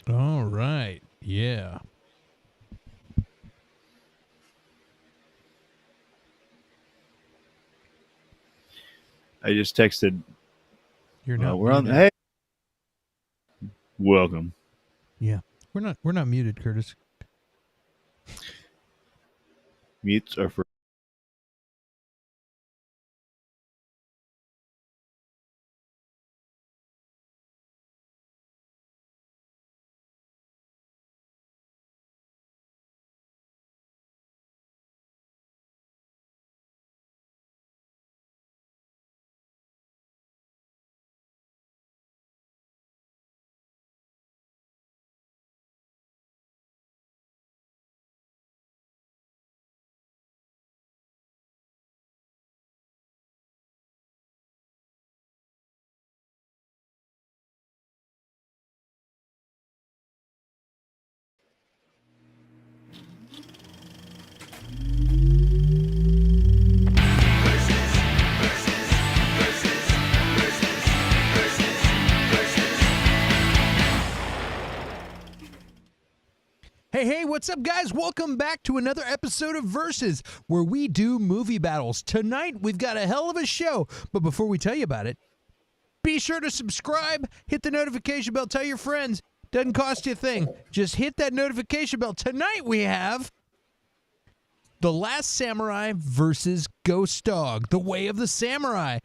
All right. Yeah. I just texted. You're not We're on. muted. Hey, welcome. Yeah. We're not muted, Curtis. Mutes are for. Hey, what's up, guys? Welcome back to another episode of Versus, where we do movie battles. Tonight, we've got a hell of a show, but before we tell you about it, be sure to subscribe, hit the notification bell, tell your friends. Doesn't cost you a thing. Just hit that notification bell. Tonight, we have The Last Samurai versus Ghost Dog, The Way of the Samurai.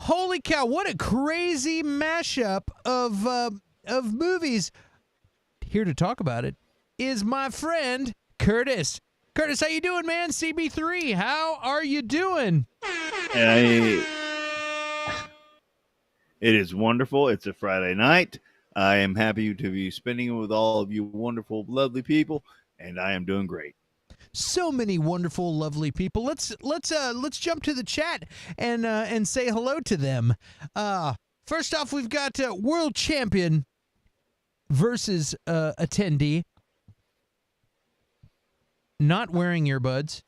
Holy cow, what a crazy mashup of movies. Here to talk about it is my friend Curtis. Curtis, how you doing, man? CB3, how are you doing? I, it is wonderful. It's a Friday night. I am happy to be spending it with all of you wonderful, lovely people, and I am doing great. So many wonderful, lovely people. Let's jump to the chat and say hello to them. First off, we've got world champion versus attendee not wearing earbuds.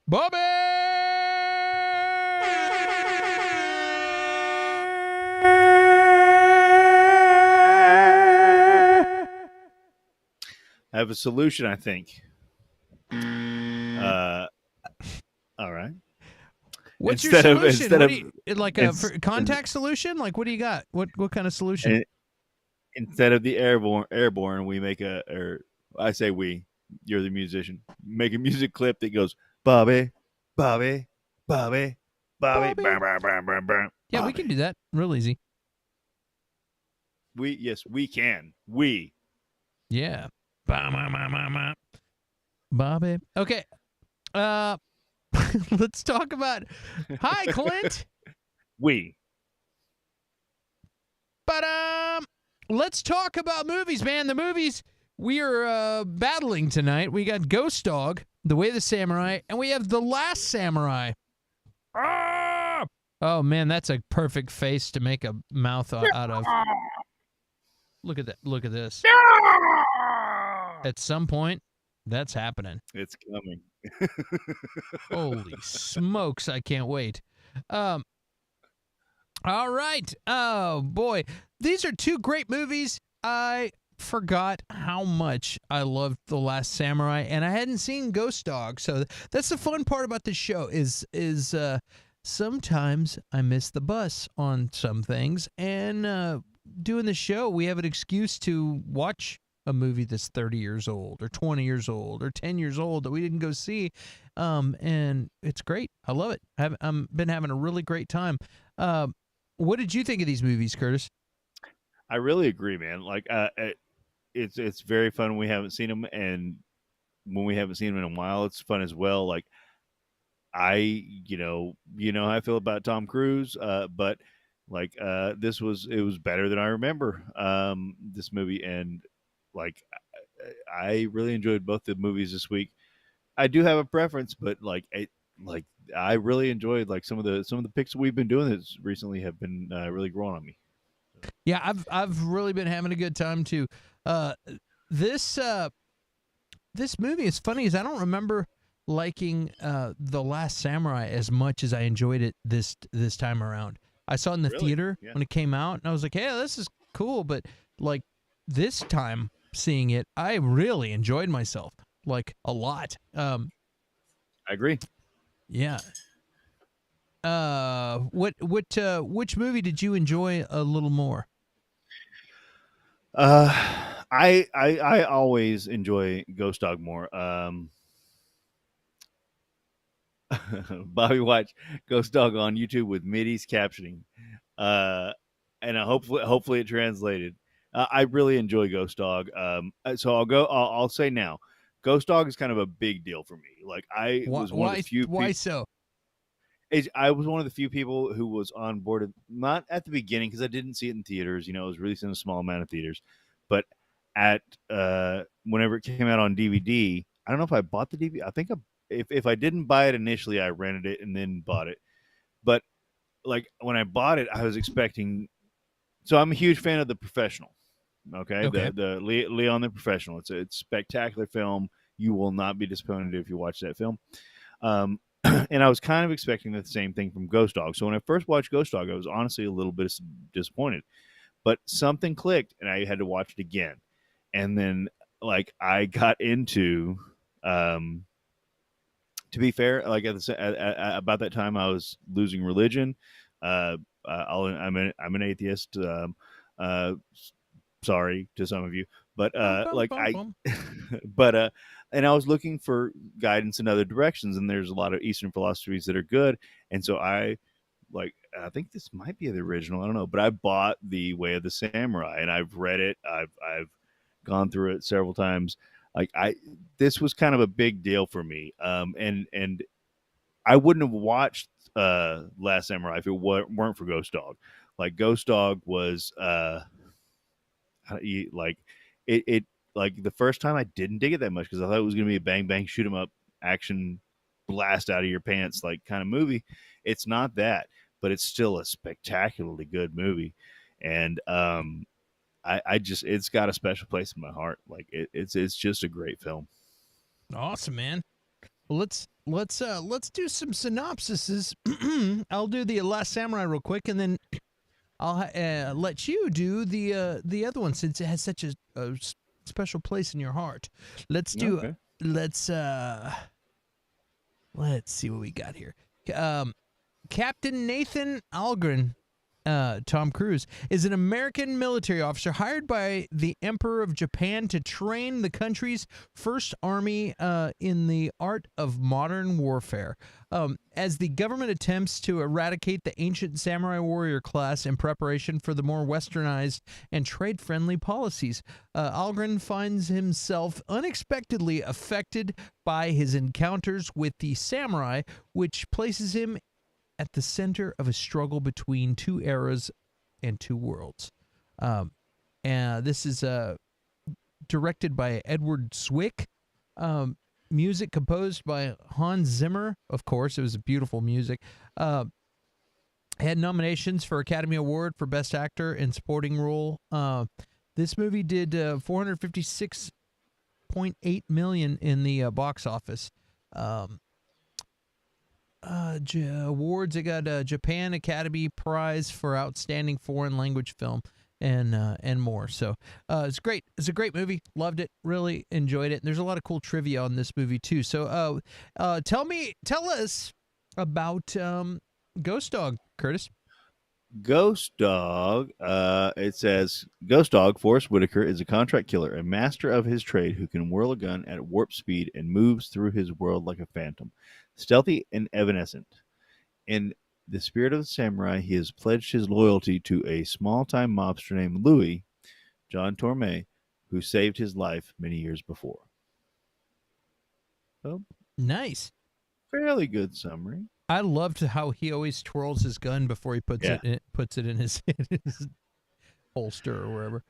Bobby! I have a solution, I think. All right. What's your Instead of solution? instead What of do you like a contact solution? Like what do you got? What kind of solution? instead of the airborne, we make or I say we. You're the musician. Make a music clip that goes Bobby, Bobby, Bobby, Bobby, Bobby. bam, bam, bam, bam, bam. Yeah, we can do that. Real easy. We can. We. Yeah. Bobby. Okay. Let's talk about Hi, Clint. We. But let's talk about movies, man. The movies we are battling tonight. We got Ghost Dog, The Way of the Samurai, and we have The Last Samurai. Ah! Oh man, that's a perfect face to make a mouth out of. Look at that. Look at this. At some point, that's happening. It's coming. Holy smokes, I can't wait. All right. Oh, boy. These are two great movies. I forgot how much I loved The Last Samurai, and I hadn't seen Ghost Dog. So that's the fun part about this show is sometimes I miss the bus on some things, and doing the show, we have an excuse to watch a movie that's 30 years old or 20 years old or 10 years old that we didn't go see. And it's great. I love it. I've been having a really great time. What did you think of these movies, Curtis? I really agree, man. Like, it's very fun when we haven't seen them, and when we haven't seen them in a while, it's fun as well. Like, how I feel about Tom Cruise, but like, it was better than I remember. This movie, and like, I really enjoyed both the movies this week. I do have a preference, but like I really enjoyed like some of the picks we've been doing this recently have been really growing on me. Yeah, I've really been having a good time too. Uh, this this movie is funny as I don't remember liking The Last Samurai as much as I enjoyed it this time around. I saw it in the Really? theater Yeah. when it came out, and I was like, "Hey, this is cool," but like this time seeing it, I really enjoyed myself, like a lot. I agree. Yeah. Which movie did you enjoy a little more? Uh, I always enjoy Ghost Dog more. Bobby watch Ghost Dog on YouTube with Middy's captioning, uh, and hopefully it translated. I really enjoy Ghost Dog. So I'll say now, Ghost Dog is kind of a big deal for me. Like I Why was one of the why few why people. so? I was one of the few people who was on board, not at the beginning because I didn't see it in theaters. You know, it was released in a small amount of theaters, but at whenever it came out on DVD, I don't know if I bought the DVD. I think if I didn't buy it initially, I rented it and then bought it. But like when I bought it, I was expecting. So I'm a huge fan of The Professional. Okay, Okay. the Leon the Professional. It's a spectacular film. You will not be disappointed if you watch that film. Um, and I was kind of expecting the same thing from Ghost Dog. So when I first watched Ghost Dog, I was honestly a little bit disappointed. But something clicked, and I had to watch it again. And then, like, I got into. To be fair, like about that time, I was losing religion. Uh, I'm an atheist. Uh, sorry to some of you, but Bum, bum, like bum, I, bum. but and I was looking for guidance in other directions, and there's a lot of Eastern philosophies that are good, and so I think this might be the original. I don't know, but I bought the Way of the Samurai, and I've read it. I've gone through it several times. Like this was kind of a big deal for me. And I wouldn't have watched Last Samurai if it weren't for Ghost Dog. Like Ghost Dog was like it like the first time I didn't dig it that much because I thought it was gonna be a bang bang shoot 'em up action blast out of your pants like kind of movie. It's not that, but it's still a spectacularly good movie, and I just it's got a special place in my heart. Like it's just a great film. Awesome, man. Well, let's do some synopsises. I'll do the Last Samurai real quick, and then I'll let you do the other one since it has such a special place in your heart. Let's do Okay. let's uh let's see what we got here. Um, Captain Nathan Algren, Tom Cruise, is an American military officer hired by the Emperor of Japan to train the country's first army in the art of modern warfare. As the government attempts to eradicate the ancient samurai warrior class in preparation for the more westernized and trade friendly policies, Algren finds himself unexpectedly affected by his encounters with the samurai, which places him at the center of a struggle between two eras and two worlds. Um, and this is directed by Edward Zwick. Um, Music composed by Hans Zimmer. Of course, it was beautiful music. Had nominations for Academy Award for Best Actor in Supporting Role. This movie did 456.8 million in the box office. Um, awards. It got a Japan Academy Prize for Outstanding Foreign Language Film and more. So it's great. It's a great movie. Loved it. Really enjoyed it. And there's a lot of cool trivia on this movie too. So tell us about Ghost Dog, Curtis. Ghost Dog, it says Ghost Dog, Forrest Whitaker, is a contract killer, a master of his trade who can whirl a gun at warp speed and moves through his world like a phantom. Stealthy and evanescent. In the spirit of the samurai, he has pledged his loyalty to a small time mobster named Louis, John Torme, who saved his life many years before. So, Nice. fairly good summary. I loved how he always twirls his gun before he Yeah. puts it in his, in his holster or wherever.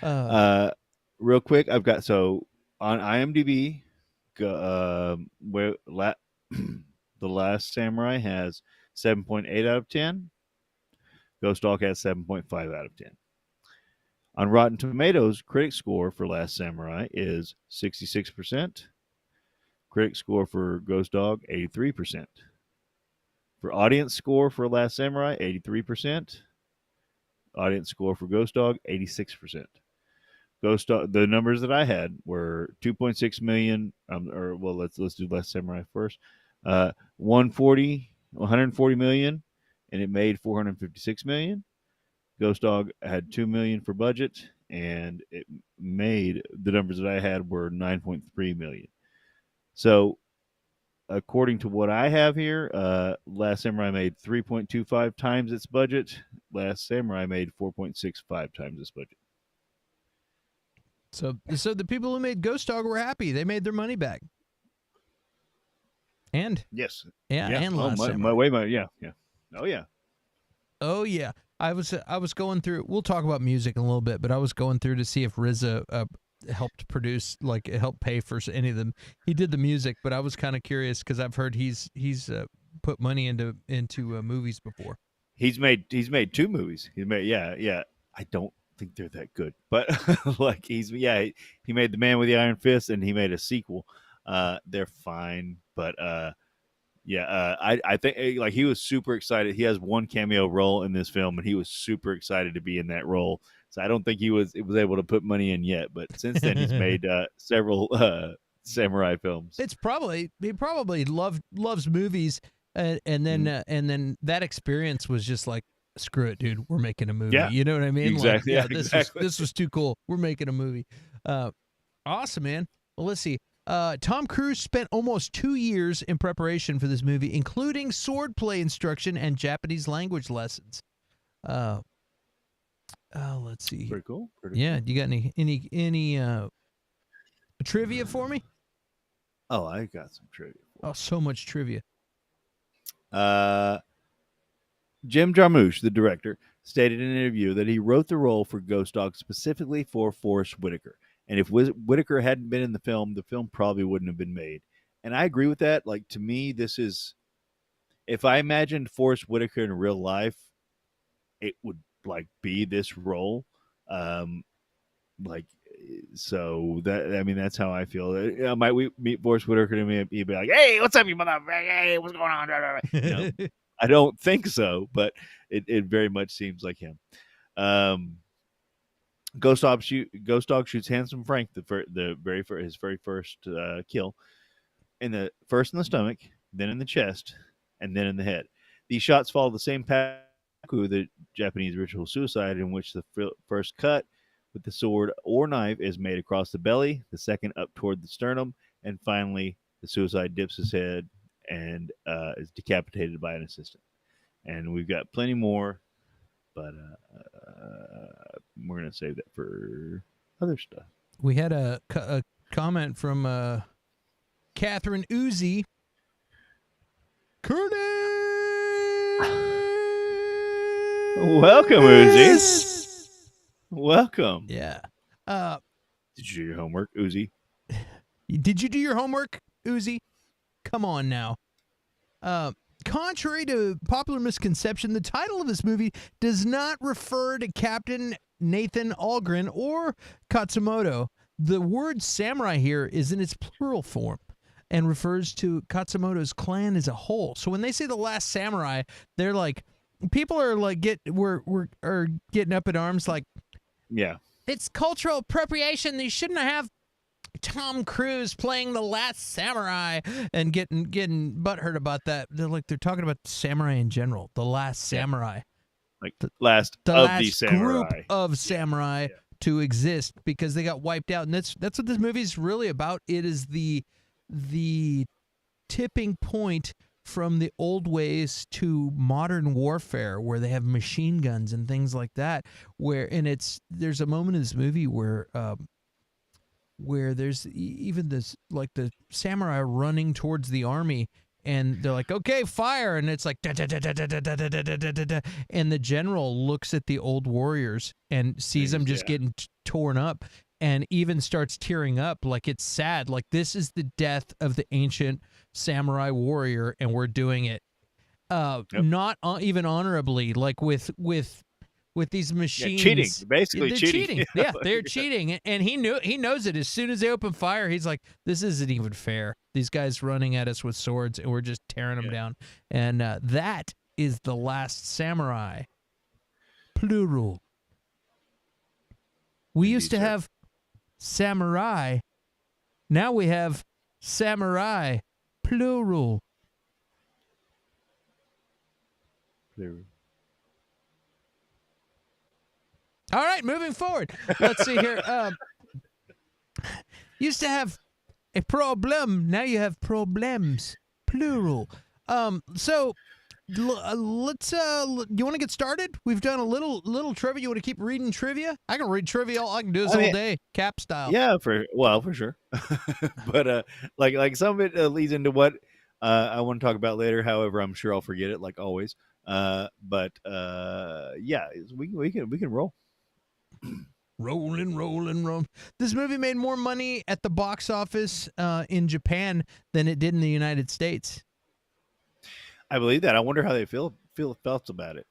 Uh, Uh, Real quick, I've got so on IMDb, where the Last Samurai has 7.8 out of 10. Ghost Dog has 7.5 out of 10. On Rotten Tomatoes, critic score for Last Samurai is 66%. Critic score for Ghost Dog, 83%. For audience score for Last Samurai, 83%. Audience score for Ghost Dog, 86%. The numbers that I had were 2.6 million. Or well, let's do Last Samurai first. 140 million, and it made 456 million. Ghost Dog had 2 million for budget, and it made the numbers that I had were 9.3 million. So, according to what I have here, Last Samurai made 3.25 times its budget. Last Samurai made 4.65 times its budget. So the people who made Ghost Dog were happy. They made their money back. And Yes. and Last Samurai. Yeah. Oh yeah. Oh yeah. I was going through. We'll talk about music in a little bit, but I was going through to see if RZA helped produce, like helped pay for any of them. He did the music, but I was kind of curious because I've heard he's put money into movies before. He's made 2 movies. He made I don't think they're that good, but like he made The Man with the Iron Fist, and he made a sequel. They're fine, but I think like he was super excited. He has one cameo role in this film, and he was super excited to be in that role. So I don't think he was able to put money in yet. But since then, he's made several samurai films. It's probably he probably loves movies, and then that experience was just like, screw it, dude. We're making a movie. Yeah, You know what I mean? exactly. Like, Exactly. This was too cool. We're making a movie. Awesome, man. Well, let's see. Tom Cruise spent almost 2 years in preparation for this movie, including swordplay instruction and Japanese language lessons. Let's see. Pretty cool. Yeah, you got any trivia for me? Oh, I got some trivia. Oh, so much trivia. Jim Jarmusch, the director, stated in an interview that he wrote the role for Ghost Dog specifically for Forrest Whitaker. And if Whitaker hadn't been in the film probably wouldn't have been made. And I agree with that. Like, to me, this is, if I imagined Forrest Whitaker in real life, it would like be this role. So that's how I feel. Might we meet Forrest Whitaker and he'd be like, "Hey, what's up, you motherfucker? Hey, what's going on?" I don't think so, but it very much seems like him. Ghost Dog shoots Handsome Frank his very first kill in the stomach, then in the chest, and then in the head. These shots follow the same pattern as the Japanese ritual suicide, in which the first cut with the sword or knife is made across the belly, the second up toward the sternum, and finally the suicide dips his head and is decapitated by an assistant. And we've got plenty more, but we're going to save that for other stuff. We had a comment from Catherine Uzi. Curtis! Welcome, Uzi. Welcome. Yeah. Did you do your homework, Uzi? Did you do your homework, Uzi? Come on now. Contrary to popular misconception, the title of this movie does not refer to Captain Nathan Algren or Katsumoto. The word samurai here is in its plural form and refers to Katsumoto's clan as a whole. So when they say the last samurai, they're like, people are like are getting up in arms like, yeah, it's cultural appropriation. They shouldn't have Tom Cruise playing the last samurai and getting butthurt about that. They're talking about samurai in general, the last samurai, like the last samurai. Group of samurai to exist because they got wiped out, and that's what this movie is really about. It is the tipping point from the old ways to modern warfare, where they have machine guns and things like that. There's a moment in this movie where there's even this, like, the samurai running towards the army, and they're like, okay, fire, and it's like da, da, da, da, da, da, da, da, da, da, da, and the general looks at the old warriors and sees them just getting torn up, and even starts tearing up, like it's sad, like this is the death of the ancient samurai warrior, and we're doing it not even honorably, like with these machines. Cheating, basically. They're cheating. Yeah, they're cheating, and he knows it. As soon as they open fire, he's like, this isn't even fair. These guys running at us with swords, and we're just tearing them down. And that is the last samurai, plural. We used to have samurai. Now we have samurai, plural. All right, moving forward. Let's see here. Used to have a problem. Now you have problems, plural. So let's. You want to get started? We've done a little trivia. You want to keep reading trivia? I can read trivia. All I can do is all day, cap style. Yeah, for sure. But like some of it leads into what I want to talk about later. However, I'm sure I'll forget it, like always. But yeah, we can roll. Rolling. This movie made more money at the box office in Japan than it did in the United States. I believe that. I wonder how they felt about it.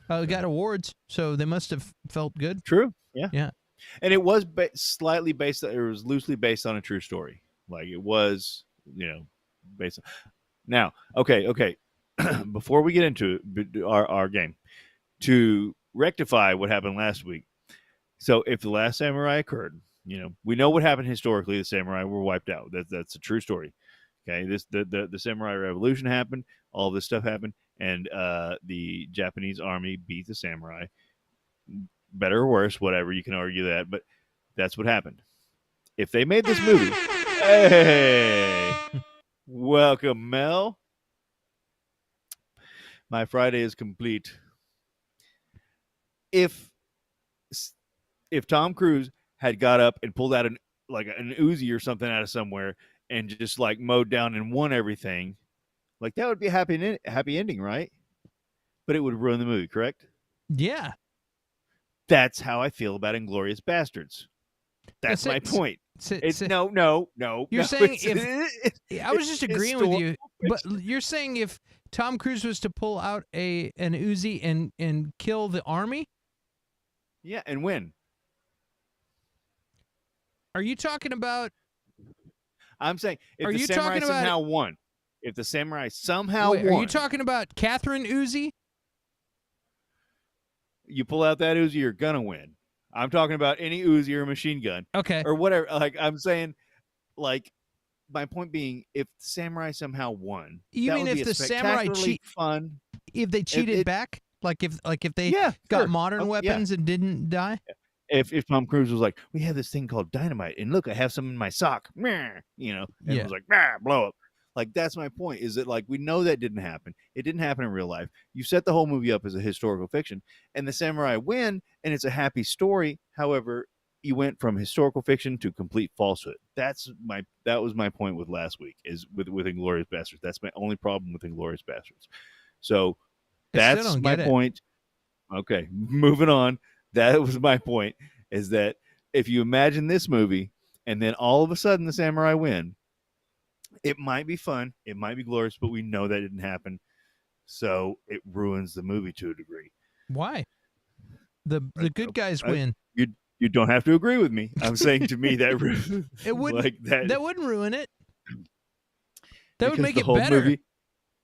It got awards, so they must have felt good. True. Yeah. Yeah. And it was slightly based. It was loosely based on a true story. Like it was, based. Now, okay. Before we get into our game, to rectify what happened last week. So, if the last samurai occurred, we know what happened historically. The samurai were wiped out. That's a true story. Okay, the samurai revolution happened. All this stuff happened, and the Japanese army beat the samurai. Better or worse, whatever, you can argue that, but that's what happened. If they made this movie, hey, welcome, Mel. My Friday is complete. If Tom Cruise had got up and pulled out an Uzi or something out of somewhere and just like mowed down and won everything, like that would be a happy ending, right? But it would ruin the movie, correct? Yeah. That's how I feel about Inglourious Bastards. That's my point. No. You're saying I was just agreeing with you, but you're saying if Tom Cruise was to pull out an Uzi and kill the army? Yeah, and win. Are you talking about? I'm saying if the samurai somehow won. If the samurai somehow won. Are you talking about Catherine Uzi? You pull out that Uzi, you're gonna win. I'm talking about any Uzi or machine gun. Okay. Or whatever. Like I'm saying, like my point being, if the samurai somehow won, you mean if the samurai fun? If they cheated back, like if they got modern weapons and didn't die. If Tom Cruise was like, we have this thing called dynamite, and look, I have some in my sock, and it was like, blow up. Like that's my point. Is that like we know that didn't happen. It didn't happen in real life. You set the whole movie up as a historical fiction, and the samurai win, and it's a happy story. However, you went from historical fiction to complete falsehood. That was my point with last week. Is with Inglourious Bastards. That's my only problem with Inglourious Bastards. So that's my point. Okay, moving on. That was my point. Is that if you imagine this movie, and then all of a sudden the samurai win. It might be fun, it might be glorious, but we know that didn't happen, so it ruins the movie to a degree. Why? The good guys win. You don't have to agree with me. I'm saying to me that it wouldn't like that wouldn't ruin it. That would make it better.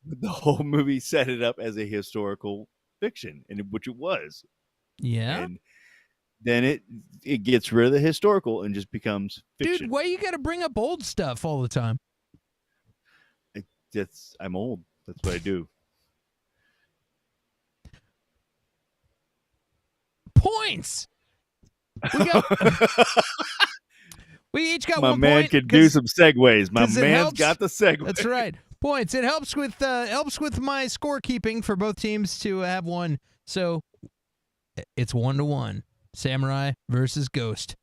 The whole movie set it up as a historical fiction, which it was. Yeah. And then it gets rid of the historical and just becomes fiction. Dude, why you got to bring up old stuff all the time? I'm old. That's what I do. Points. We each got my one point. My man can do some segues. My man's got the segue. That's right. Points. It helps with my scorekeeping for both teams to have one. So it's 1-1. Samurai versus Ghost.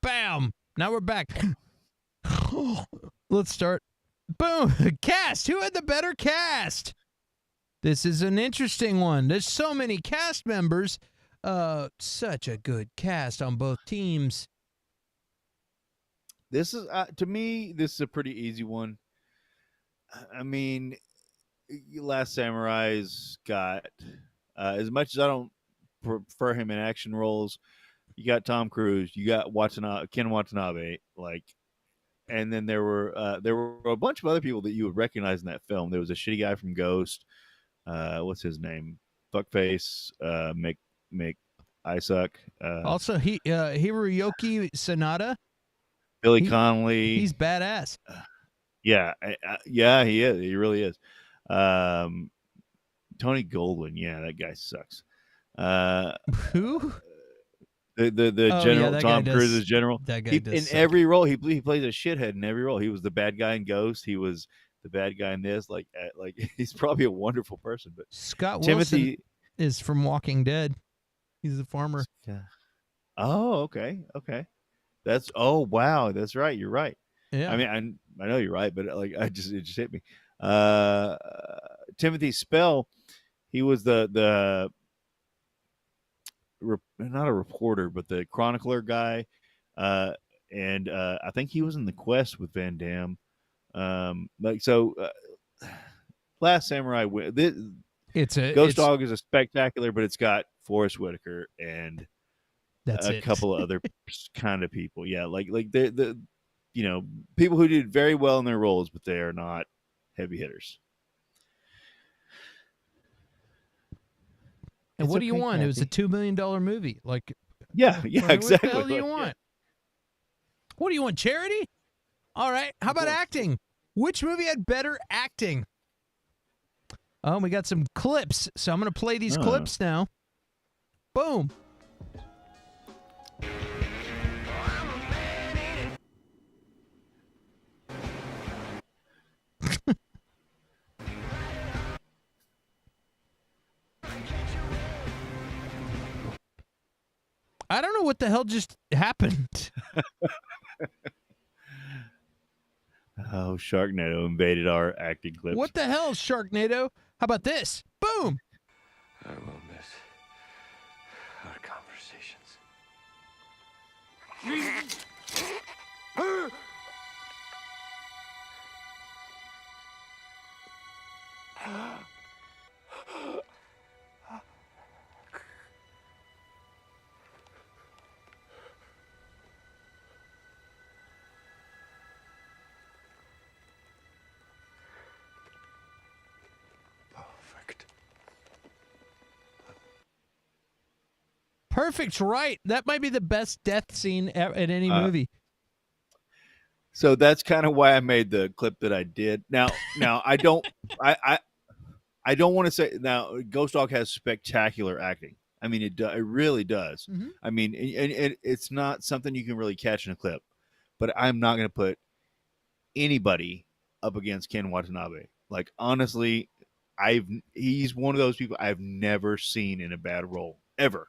Bam. Now we're back. Let's start. Boom. Cast. Who had the better cast? This is an interesting one. There's so many cast members. Such a good cast on both teams. This is to me. This is a pretty easy one. I mean, Last Samurai's got as much as I don't prefer him in action roles. You got Tom Cruise. You got Ken Watanabe. And then there were a bunch of other people that you would recognize in that film. There was a shitty guy from Ghost. What's his name? Fuckface. Mick. I Suck. Also, Hiroyuki Sanada. Billy Connolly. He's badass. Yeah, yeah, he is. He really is. Tony Goldwyn. Yeah, that guy sucks. Who? The general, Tom Cruise's general. That guy does in suck. every role he plays a shithead in every role. He was the bad guy in Ghost. He was the bad guy in this. Like he's probably a wonderful person. But Scott Timothy Wilson is from Walking Dead. He's the farmer. Oh, okay. That's wow. That's right. You're right. Yeah. I mean, I know you're right, but like it just hit me. Timothy Spell, he was the not a reporter, but the chronicler guy, and I think he was in The Quest with Van Damme. Last Samurai. Ghost Dog is a spectacular, but it's got Forrest Whitaker and a couple of other kind of people. Yeah, like the people who did very well in their roles, but they are not heavy hitters. And what do you want? Kathy. It was a $2 million movie. Like, yeah, exactly. What the hell do you want? Yeah. What do you want? Charity? All right. How about acting? Which movie had better acting? Oh, we got some clips. So I'm going to play these clips now. Boom. I don't know what the hell just happened. Oh, Sharknado invaded our acting clips. What the hell, Sharknado? How about this? Boom. I will miss our conversations. Perfect's right. That might be the best death scene in any movie. So that's kind of why I made the clip that I did. Now I don't I don't want to say now Ghost Dog has spectacular acting. I mean, it really does. Mm-hmm. I mean, and it's not something you can really catch in a clip. But I'm not going to put anybody up against Ken Watanabe. Like honestly, he's one of those people I've never seen in a bad role ever.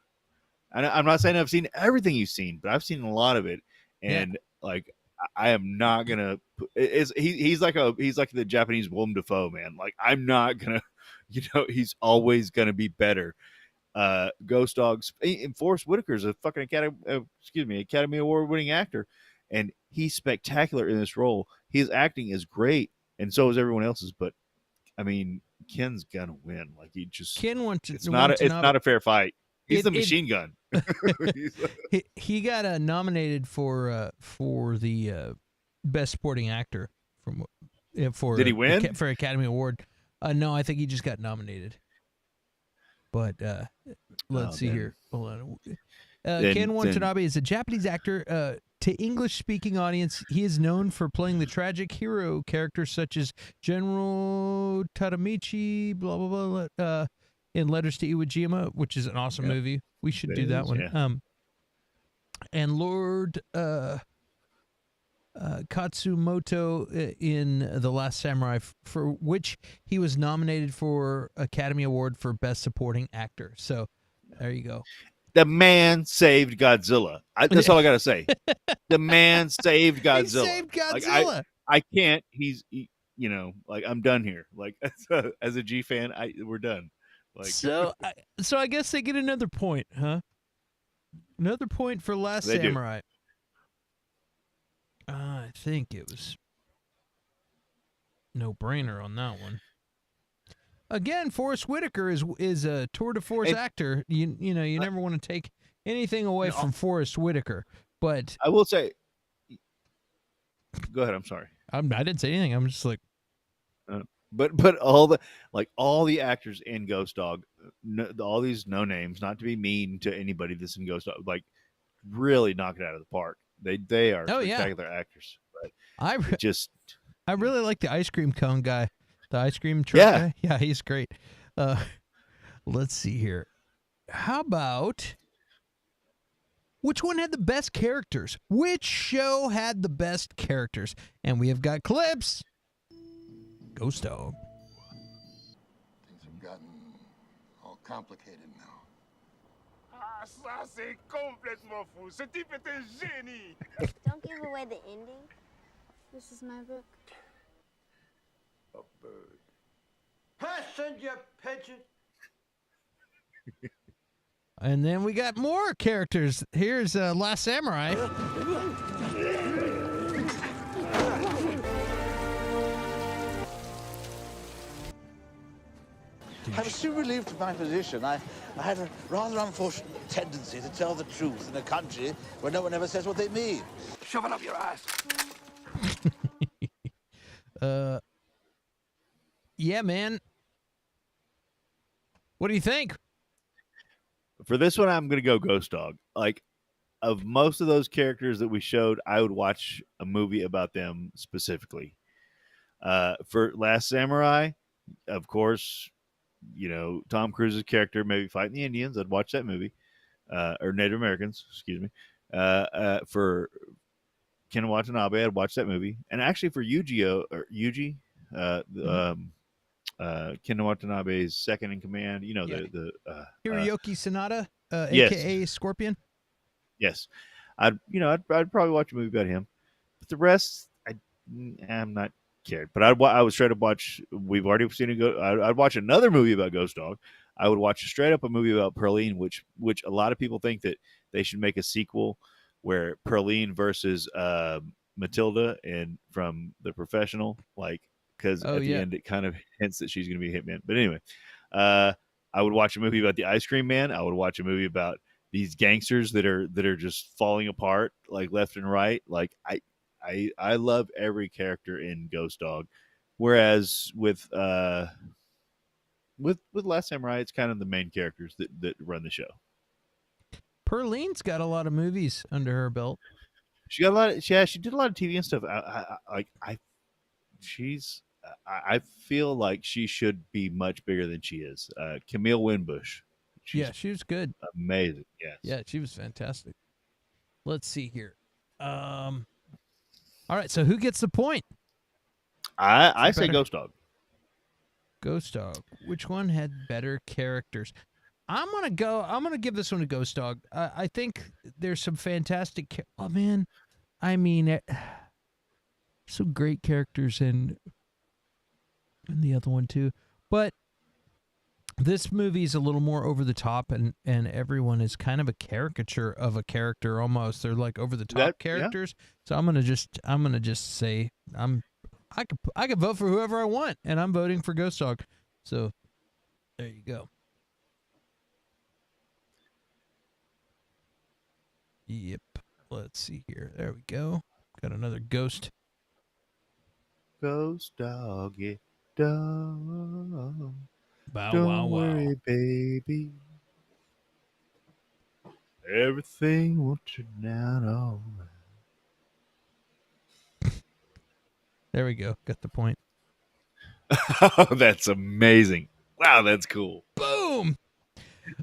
And I'm not saying I've seen everything you've seen, but I've seen a lot of it, and like I am not gonna. He's like the Japanese Willem Dafoe, man. Like I'm not gonna, he's always gonna be better. Ghost Dogs and Forrest Whitaker is a fucking Academy Award winning actor, and he's spectacular in this role. His acting is great, and so is everyone else's. But I mean, Ken's gonna win. Like it's not a fair fight. He's the machine gun. He got nominated for the best supporting actor Did he win for Academy Award? No, I think he just got nominated. But let's see here. Hold on. Ken Watanabe is a Japanese actor. To English-speaking audience, he is known for playing the tragic hero characters such as General Tadamichi, blah blah blah. In Letters to Iwo Jima, which is an awesome movie. We should do that one. Yeah. And Lord Katsumoto in The Last Samurai, for which he was nominated for Academy Award for Best Supporting Actor. So there you go. The man saved Godzilla. That's all I got to say. The man saved Godzilla. He saved Godzilla. Like, I can't. Like I'm done here. Like as a G fan, we're done. Like, so I guess they get another point, huh? Another point for Last Samurai. I think it was no brainer on that one. Again, Forrest Whitaker is a tour de force actor. You never want to take anything away from Forrest Whitaker, but I will say. Go ahead. I'm sorry. I didn't say anything. I'm just like. But all the actors in Ghost Dog all these no names, not to be mean to anybody that's in Ghost Dog, like really knock it out of the park. They are Oh, yeah. spectacular actors, but I it just really like the ice cream cone guy, the ice cream truck guy. Yeah, he's great. Let's see here. How about which one had the best characters? Which show had the best characters? And we have got clips. Ghost Dog. Things have gotten all complicated now. Ah, ça c'est complètement fou. Ce type est un génie. Don't give away the ending. This is my book. A bird. Passenger pigeon. And then we got more characters. Here's Last Samurai. I was so relieved of my position. I had a rather unfortunate tendency to tell the truth in a country where no one ever says what they mean. Shove it up your ass. Yeah, man. What do you think? for this one, I'm gonna go Ghost Dog. Like, of most of those characters that we showed, I would watch a movie about them specifically. For Last Samurai, of course, you know, Tom Cruise's character maybe fighting the Indians. I'd watch that movie, or Native Americans, excuse me. For Ken Watanabe, I'd watch that movie. And actually, for Yuji, Ken Watanabe's second in command, you know, Yeah. Hiroyuki Hiroyuki Sanada, yes. aka Scorpion. Yes, I'd probably watch a movie about him, but the rest I'm not cared. But I would straight up watch. We've already seen it go. I'd watch another movie about Ghost Dog. I would watch straight up a movie about Perline, which a lot of people think that they should make a sequel where Perline versus Matilda and from The Professional, like, because at the end it kind of hints that she's going to be a hitman. But anyway, I would watch a movie about the Ice Cream Man. I would watch a movie about these gangsters that are just falling apart like left and right. Like I love every character in Ghost Dog, whereas with Last Samurai, it's kind of the main characters that run the show. Perline's got a lot of movies under her belt. She got a lot. She did a lot of TV and stuff. I feel like she should be much bigger than she is. Camille Winbush. She was good. Amazing. Yes. Yeah, she was fantastic. Let's see here. All right, so who gets the point? I say Ghost Dog. Ghost Dog. Which one had better characters? I'm gonna give this one to Ghost Dog. I think there's some fantastic. Oh man, I mean, some great characters in the other one too. But this movie is a little more over the top, and everyone is kind of a caricature of a character almost. They're like over the top characters. Yeah. So I'm gonna just say I could vote for whoever I want, and I'm voting for Ghost Dog. So there you go. Yep. Let's see here. There we go. Got another ghost. Ghost doggy dog. Bow Don't wow worry, wow. baby. Everything will turn out all right. There we go. Got the point. Oh, that's amazing. Wow, that's cool. Boom.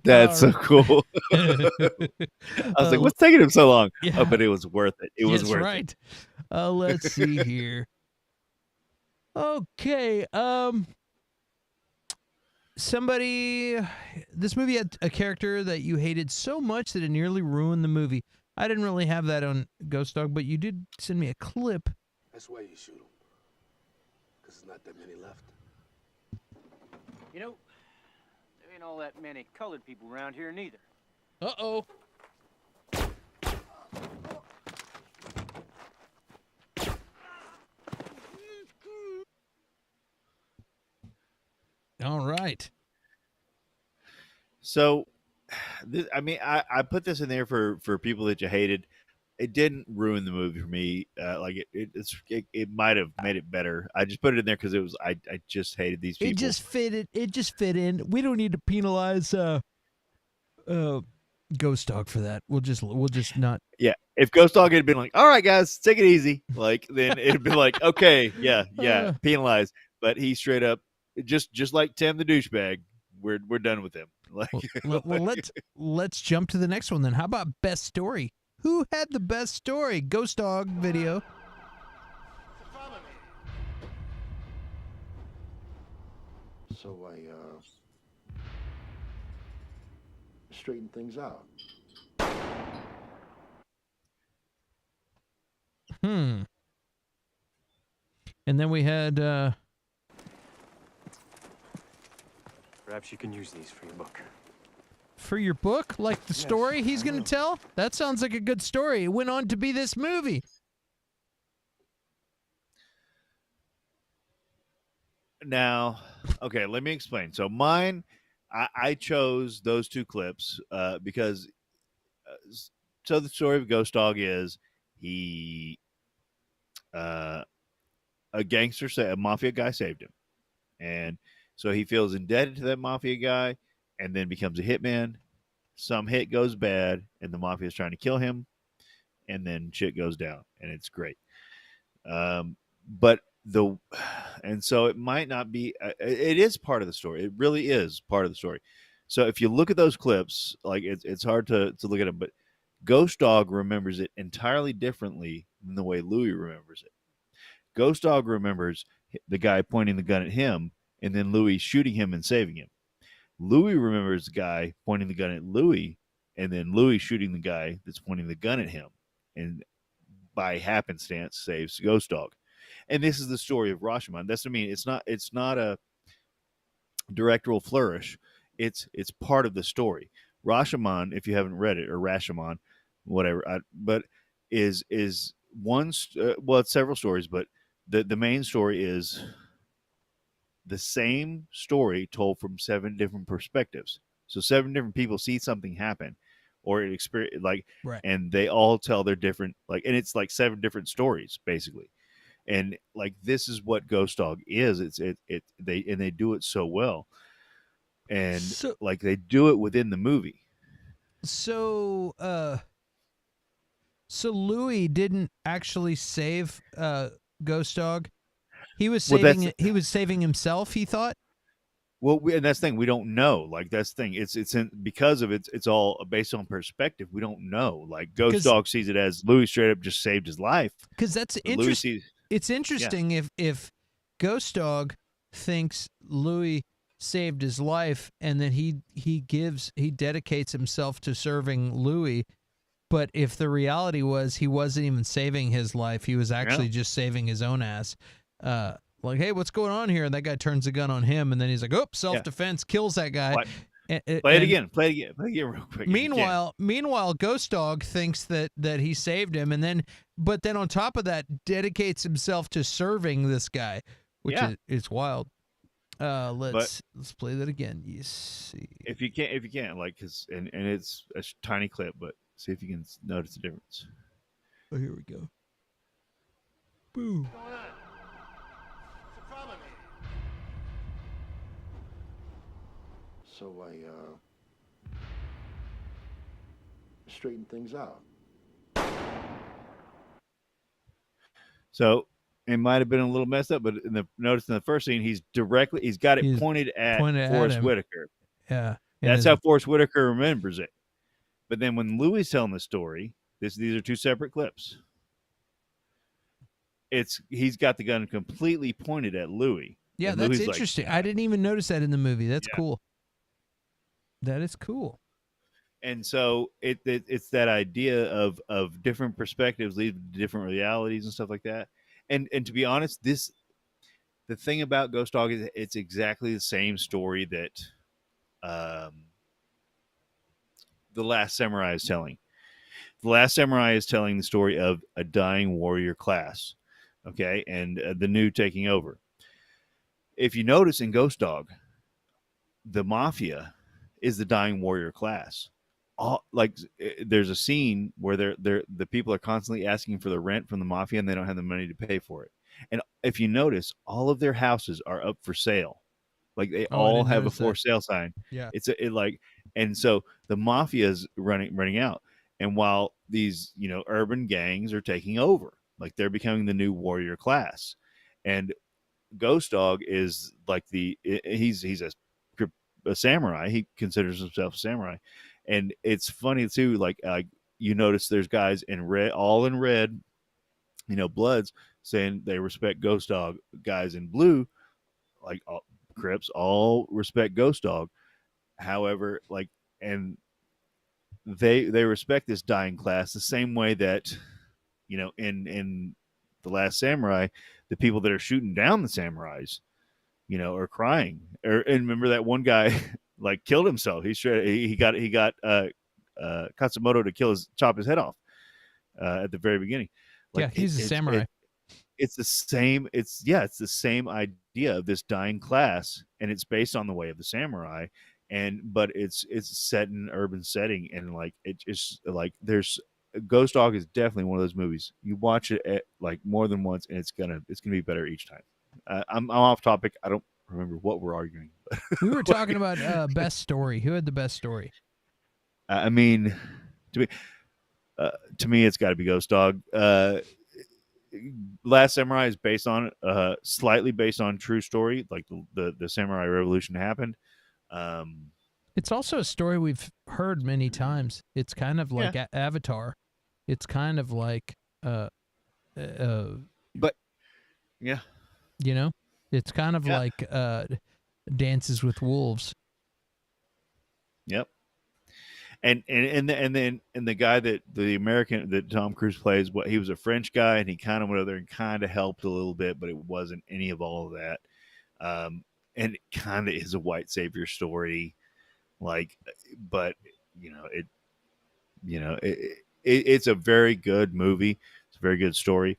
That's so cool. I was like, what's taking him so long? Yeah. Oh, but it was worth it. It was worth it. Let's see here. Okay. This movie had a character that you hated so much that it nearly ruined the movie. I didn't really have that on Ghost Dog, but you did send me a clip. That's why you shoot him. Because there's not that many left. You know, there ain't all that many colored people around here neither. Uh-oh. All right. So, I put this in there for people that you hated. it didn't ruin the movie for me. Like it might have made it better. I just put it in there because it was I just hated these people. It just fit it. It just fit in. We don't need to penalize Ghost Dog for that. We'll just not. Yeah, if Ghost Dog had been like, "All right, guys, take it easy," like then it'd be like, "Okay, yeah, penalized." But he straight up, just like Tim the douchebag, we're done with him. Like, Well, let's jump to the next one then. How about best story? Who had the best story? Ghost Dog video. So I straightened things out. And then we had Perhaps you can use these for your book. for your book, like the story he's going to tell? That sounds like a good story. It went on to be this movie. now, okay, let me explain. So mine, I chose those two clips because. So the story of Ghost Dog is he, a gangster, a mafia guy saved him, and so he feels indebted to that mafia guy, and then becomes a hitman. Some hit goes bad, and the mafia is trying to kill him, and then shit goes down, and it's great. But and so it might not be. It is part of the story. It really is part of the story. So if you look at those clips, like it's hard to look at them, but Ghost Dog remembers it entirely differently than the way Louis remembers it. Ghost Dog remembers the guy pointing the gun at him and then Louis shooting him and saving him. Louis remembers the guy pointing the gun at Louis and then Louis shooting the guy that's pointing the gun at him and by happenstance saves Ghost Dog. And this is the story of Rashomon. That's what I mean. It's not a directorial flourish. It's part of the story. Rashomon, if you haven't read it, or Rashomon, whatever, but is one. Well, it's several stories, but the main story is the same story told from 7 different perspectives. So 7 different people see something happen, or it experience like, Right. and they all tell their different and it's like 7 different stories basically. And like this is what Ghost Dog is. They do it so well, and So, like they do it within the movie. So Louis didn't actually save Ghost Dog. He was saving he was saving himself, he thought. Well, and that's the thing, we don't know. Like that's the thing. It's because of it's all based on perspective. We don't know. Like Ghost Dog sees it as Louis straight up just saved his life. Because that's interesting. It's interesting if Ghost Dog thinks Louis saved his life and then he dedicates himself to serving Louis, but if the reality was he wasn't even saving his life, he was actually just saving his own ass. Like, hey, what's going on here? And that guy turns the gun on him, and then he's like, "Oh, self-defense," kills that guy. Play it again real quick. Meanwhile, Ghost Dog thinks that he saved him, but then on top of that, dedicates himself to serving this guy, which is wild. Let's play that again. You see, if you can, like, cause and it's a tiny clip, but see if you can notice the difference. Oh, here we go. Boom. So I straightened things out. So it might have been a little messed up, but notice in the first scene, he's got it pointed at Forrest Whitaker. Yeah. That's how Forrest Whitaker remembers it. But then when Louis is telling the story, these are 2 separate clips. He's got the gun completely pointed at Louis. Yeah, that's interesting. I didn't even notice that in the movie. That's cool. That is cool. And so it's that idea of different perspectives lead to different realities and stuff like that. And to be honest, the thing about Ghost Dog is it's exactly the same story that The Last Samurai is telling. The Last Samurai is telling the story of a dying warrior class, okay, and the new taking over. If you notice in Ghost Dog, the mafia is the dying warrior class. all like there's a scene where the people are constantly asking for the rent from the mafia and they don't have the money to pay for it. And if you notice, all of their houses are up for sale. Like they Oh, I all didn't have a notice for that. sale sign. Yeah. It like, and so the mafia is running out. And while these, urban gangs are taking over, like they're becoming the new warrior class. And Ghost Dog is like he's a samurai. He considers himself a samurai. And it's funny too, like you notice there's guys in red, all in red, Bloods, saying they respect Ghost Dog. Guys in blue, like Crips, all respect Ghost Dog. However, like, and they respect this dying class the same way that, in the Last Samurai, the people that are shooting down the samurais, are crying. And remember that one guy like killed himself. He got Katsumoto to chop his head off at the very beginning. Like, Yeah, he's a samurai. It's the same. It's the same idea of this dying class, and it's based on the way of the samurai, but it's set in an urban setting, and like it's like there's Ghost Dog is definitely one of those movies you watch it like more than once, and it's gonna be better each time. I'm off topic. I don't remember what we're arguing. We were talking about best story. Who had the best story? I mean, to me, it's got to be Ghost Dog. Last Samurai is slightly based on true story, like the Samurai Revolution happened. It's also a story we've heard many times. It's kind of like Avatar. It's kind of like but yeah, it's kind of like Dances with Wolves. Yep. And then the guy that the American that Tom Cruise plays, he was a French guy, and he kind of went over there and kind of helped a little bit, but it wasn't any of all of that. And it kind of is a white savior story, like, but it's a very good movie. It's a very good story,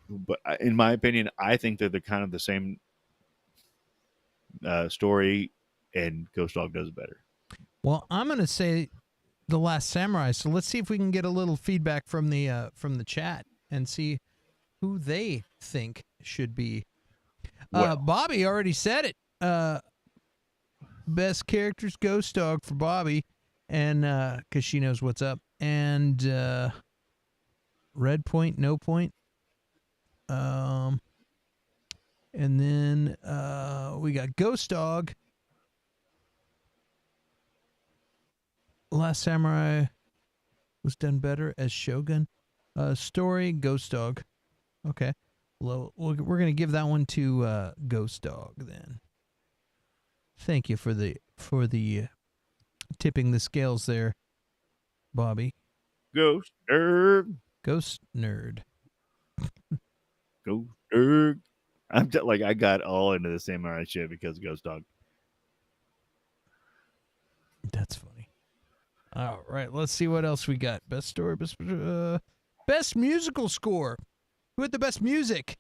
but in my opinion, I think they're the same story, and Ghost Dog does it better. Well, I'm going to say The Last Samurai. So let's see if we can get a little feedback from the chat and see who they think should be. Bobby already said it. Best characters, Ghost Dog for Bobby, and because she knows what's up. And Red Point, No Point. And then we got Ghost Dog. Last Samurai was done better as Shogun. Story, Ghost Dog. Okay. Well, we're going to give that one to Ghost Dog then. Thank you for the tipping the scales there, Bobby. Ghost nerd. Ghost nerd. Ghost nerd. I'm just, like, I got all into the samurai shit because of Ghost Dog. That's funny. All right, let's see what else we got. Best story, best musical score. Who had the best music?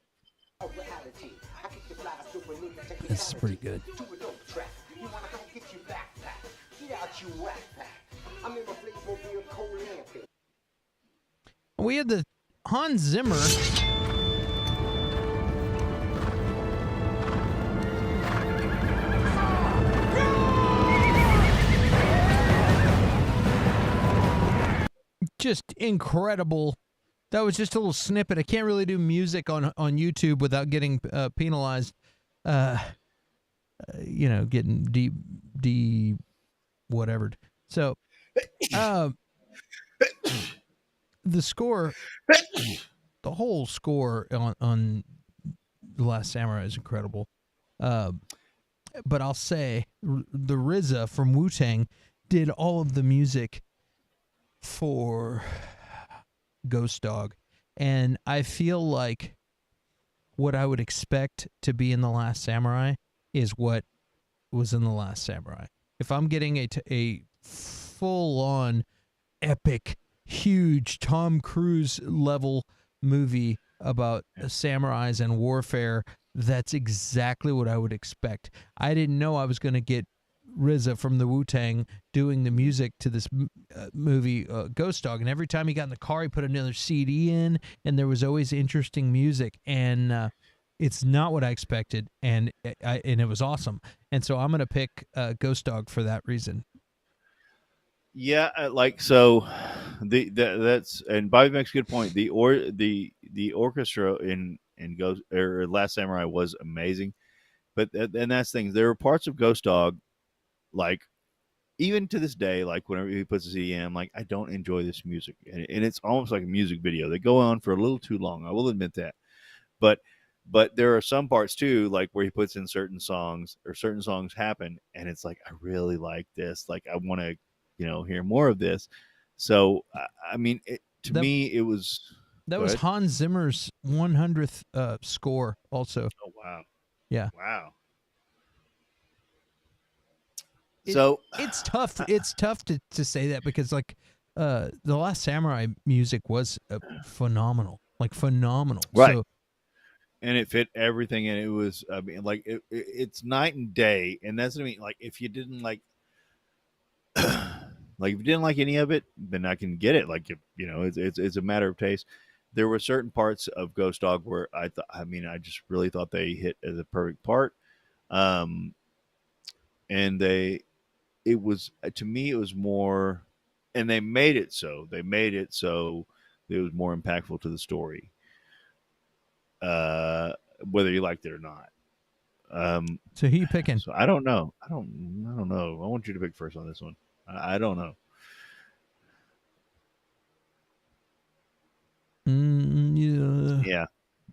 This is pretty good. We had the Hans Zimmer. Just incredible. That was just a little snippet. I can't really do music on YouTube without getting penalized. Getting de whatever. So, the score, the whole score on The Last Samurai is incredible. But I'll say the RZA from Wu-Tang did all of the music for Ghost Dog, and I feel like what I would expect to be in The Last Samurai is what was in The Last Samurai. If I'm getting a full-on epic, huge Tom Cruise level movie about samurais and warfare, that's exactly what I would expect. I didn't know I was going to get RZA from the Wu-Tang doing the music to this movie Ghost Dog, and every time he got in the car, he put another CD in, and there was always interesting music, and it's not what I expected, and it was awesome, and so I'm gonna pick Ghost Dog for that reason. Yeah, so that's and Bobby makes a good point. The orchestra in Ghost or Last Samurai was amazing, but and that's the thing. There were parts of Ghost Dog, like even to this day, like whenever he puts a CD in, I'm like, I don't enjoy this music, and it's almost like a music video. They go on for a little too long. I will admit that, but there are some parts too, like where he puts in certain songs or certain songs happen, and it's like I really like this. Like I want to, hear more of this. So I mean, to me, it was that was Hans Zimmer's 100th score, also. Oh wow! Yeah. Wow. It's tough. It's tough to say that because like the Last Samurai music was phenomenal, right? So, and it fit everything, and it was like it's night and day, and that's what I mean. Like if you didn't like, like if you didn't like any of it, then I can get it. Like it's a matter of taste. There were certain parts of Ghost Dog where I just really thought they hit as a perfect part, and it was to me it was more, and they made it so it was more impactful to the story, whether you liked it or not. So who you picking? So I don't know. I don't know. I want you to pick first on this one. I don't know. Yeah.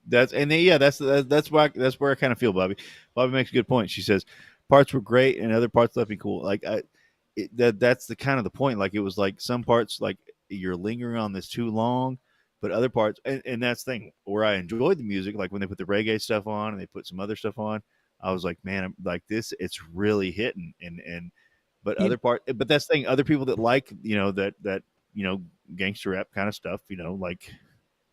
That's where I kind of feel, Bobby. Bobby makes a good point. She says parts were great and other parts left me cool. Like that's the kind of the point. Like it was like some parts like you're lingering on this too long, but other parts and that's the thing where I enjoyed the music. Like when they put the reggae stuff on and they put some other stuff on, I was like, man, I'm like this. It's really hitting but other part. But that's the thing. Other people that like that gangster rap kind of stuff. Like.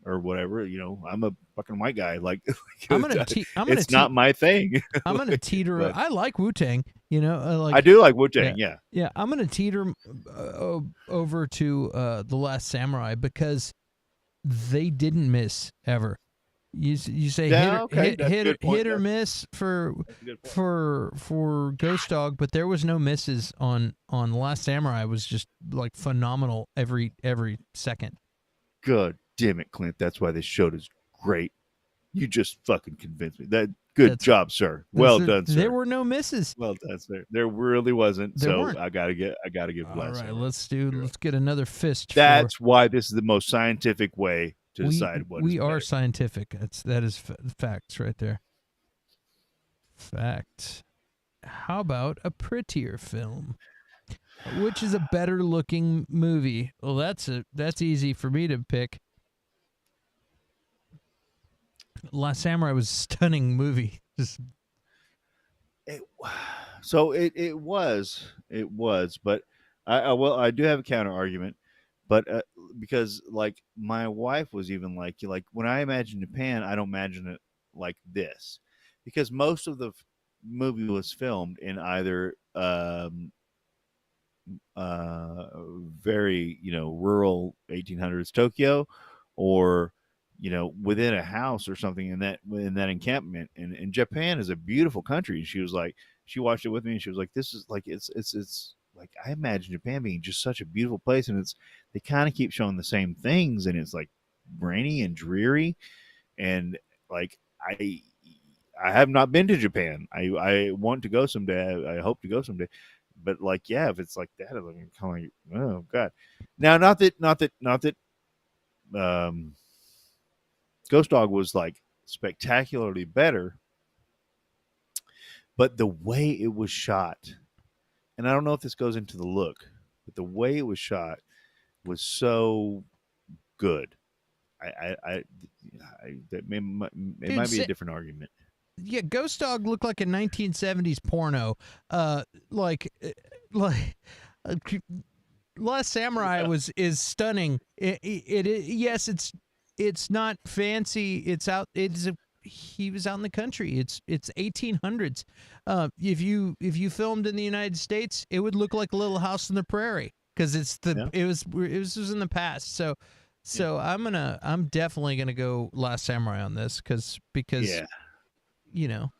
Or whatever, I'm a fucking white guy. Like, it's not my thing. I'm gonna teeter. But, I like Wu-Tang. I do like Wu-Tang. Yeah. I'm gonna teeter over to the Last Samurai because they didn't miss ever. You say hit or miss for Ghost Dog, but there was no misses on Last Samurai. It was just like phenomenal every second. Good. Damn it, Clint. That's why this show is great. You just fucking convinced me. Good job, sir. Well done, sir. There were no misses. Well done, sir. There really wasn't. There so weren't. I gotta give Last All right, let's get another fist. That's why this is the most scientific way to decide what we is are better. scientific. That is facts right there. Fact. How about a prettier film? Which is a better looking movie? Well, that's easy for me to pick. Last Samurai was a stunning movie. It was, but I do have a counter argument, but because like my wife was even like when I imagine Japan, I don't imagine it like this, because most of the movie was filmed in either very rural 1800s Tokyo, or within a house or something in that encampment. And Japan is a beautiful country. And she was like, she watched it with me, and she was like, this is like it's like I imagine Japan being just such a beautiful place, and they kind of keep showing the same things, and it's like rainy and dreary, and like I have not been to Japan. I want to go someday. I hope to go someday. But like, yeah, if it's like that, I'm kind of like, oh god. Now, not that Ghost Dog was like spectacularly better, but the way it was shot, and I don't know if this goes into the look, but the way it was shot was so good. That might be a different argument. Yeah, Ghost Dog looked like a 1970s porno. Last Samurai is stunning. Yes, it's not fancy. he was out in the country. It's 1800s. If you filmed in the United States, it would look like Little House on the Prairie because it was in the past. So I'm definitely gonna go Last Samurai on this because you know.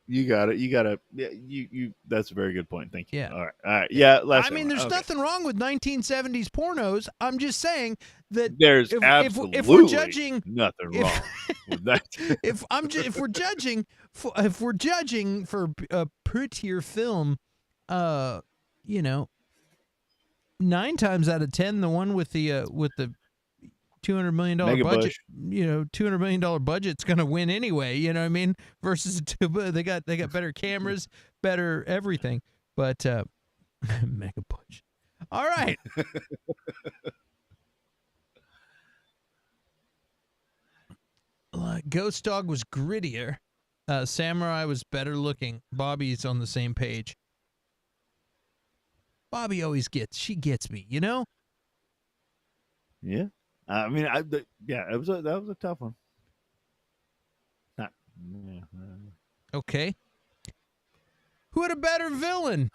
You got it. You got to. Yeah, you. That's a very good point. Thank you. Yeah. All right. Yeah. I mean, there's nothing wrong with 1970s pornos. I'm just saying that there's absolutely if we're judging nothing wrong with that. if we're judging for a prettier film, 9 times out of 10, the one with the $200 million budget, $200 million budget's going to win anyway. You know what I mean? Versus they got better cameras, better everything, but mega budget. All right. Ghost Dog was grittier. Samurai was better looking. Bobby's on the same page. Bobby always gets me, you know? Yeah. I mean, that was a tough one. Okay. Who had a better villain?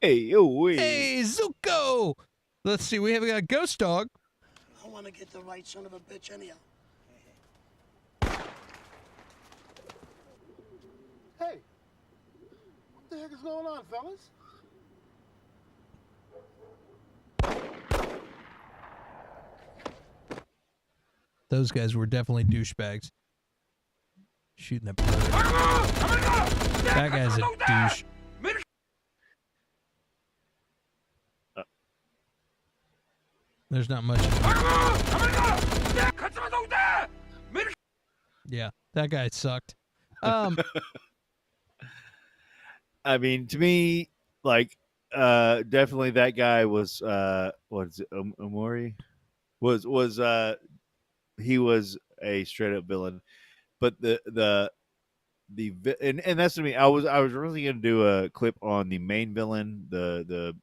Hey, Zuko! Let's see. We have got Ghost Dog. I want to get the right son of a bitch anyhow. Hey, what the heck is going on, fellas? Those guys were definitely douchebags. Shooting that bird. That guy's a douche. There's not much. Yeah, that guy sucked. I mean, to me, like, definitely that guy was what is it, Omori? Was he was a straight up villain, but and that's to me. I was really gonna do a clip on the main villain, the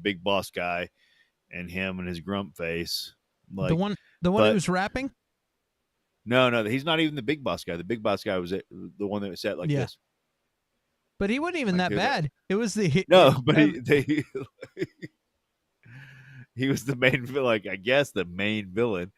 big boss guy, and him and his grump face, like the one who was rapping. No, he's not even the big boss guy. The big boss guy was the one that was set like this. But he wasn't even that bad. It was the but he was the main, like, I guess the main villain.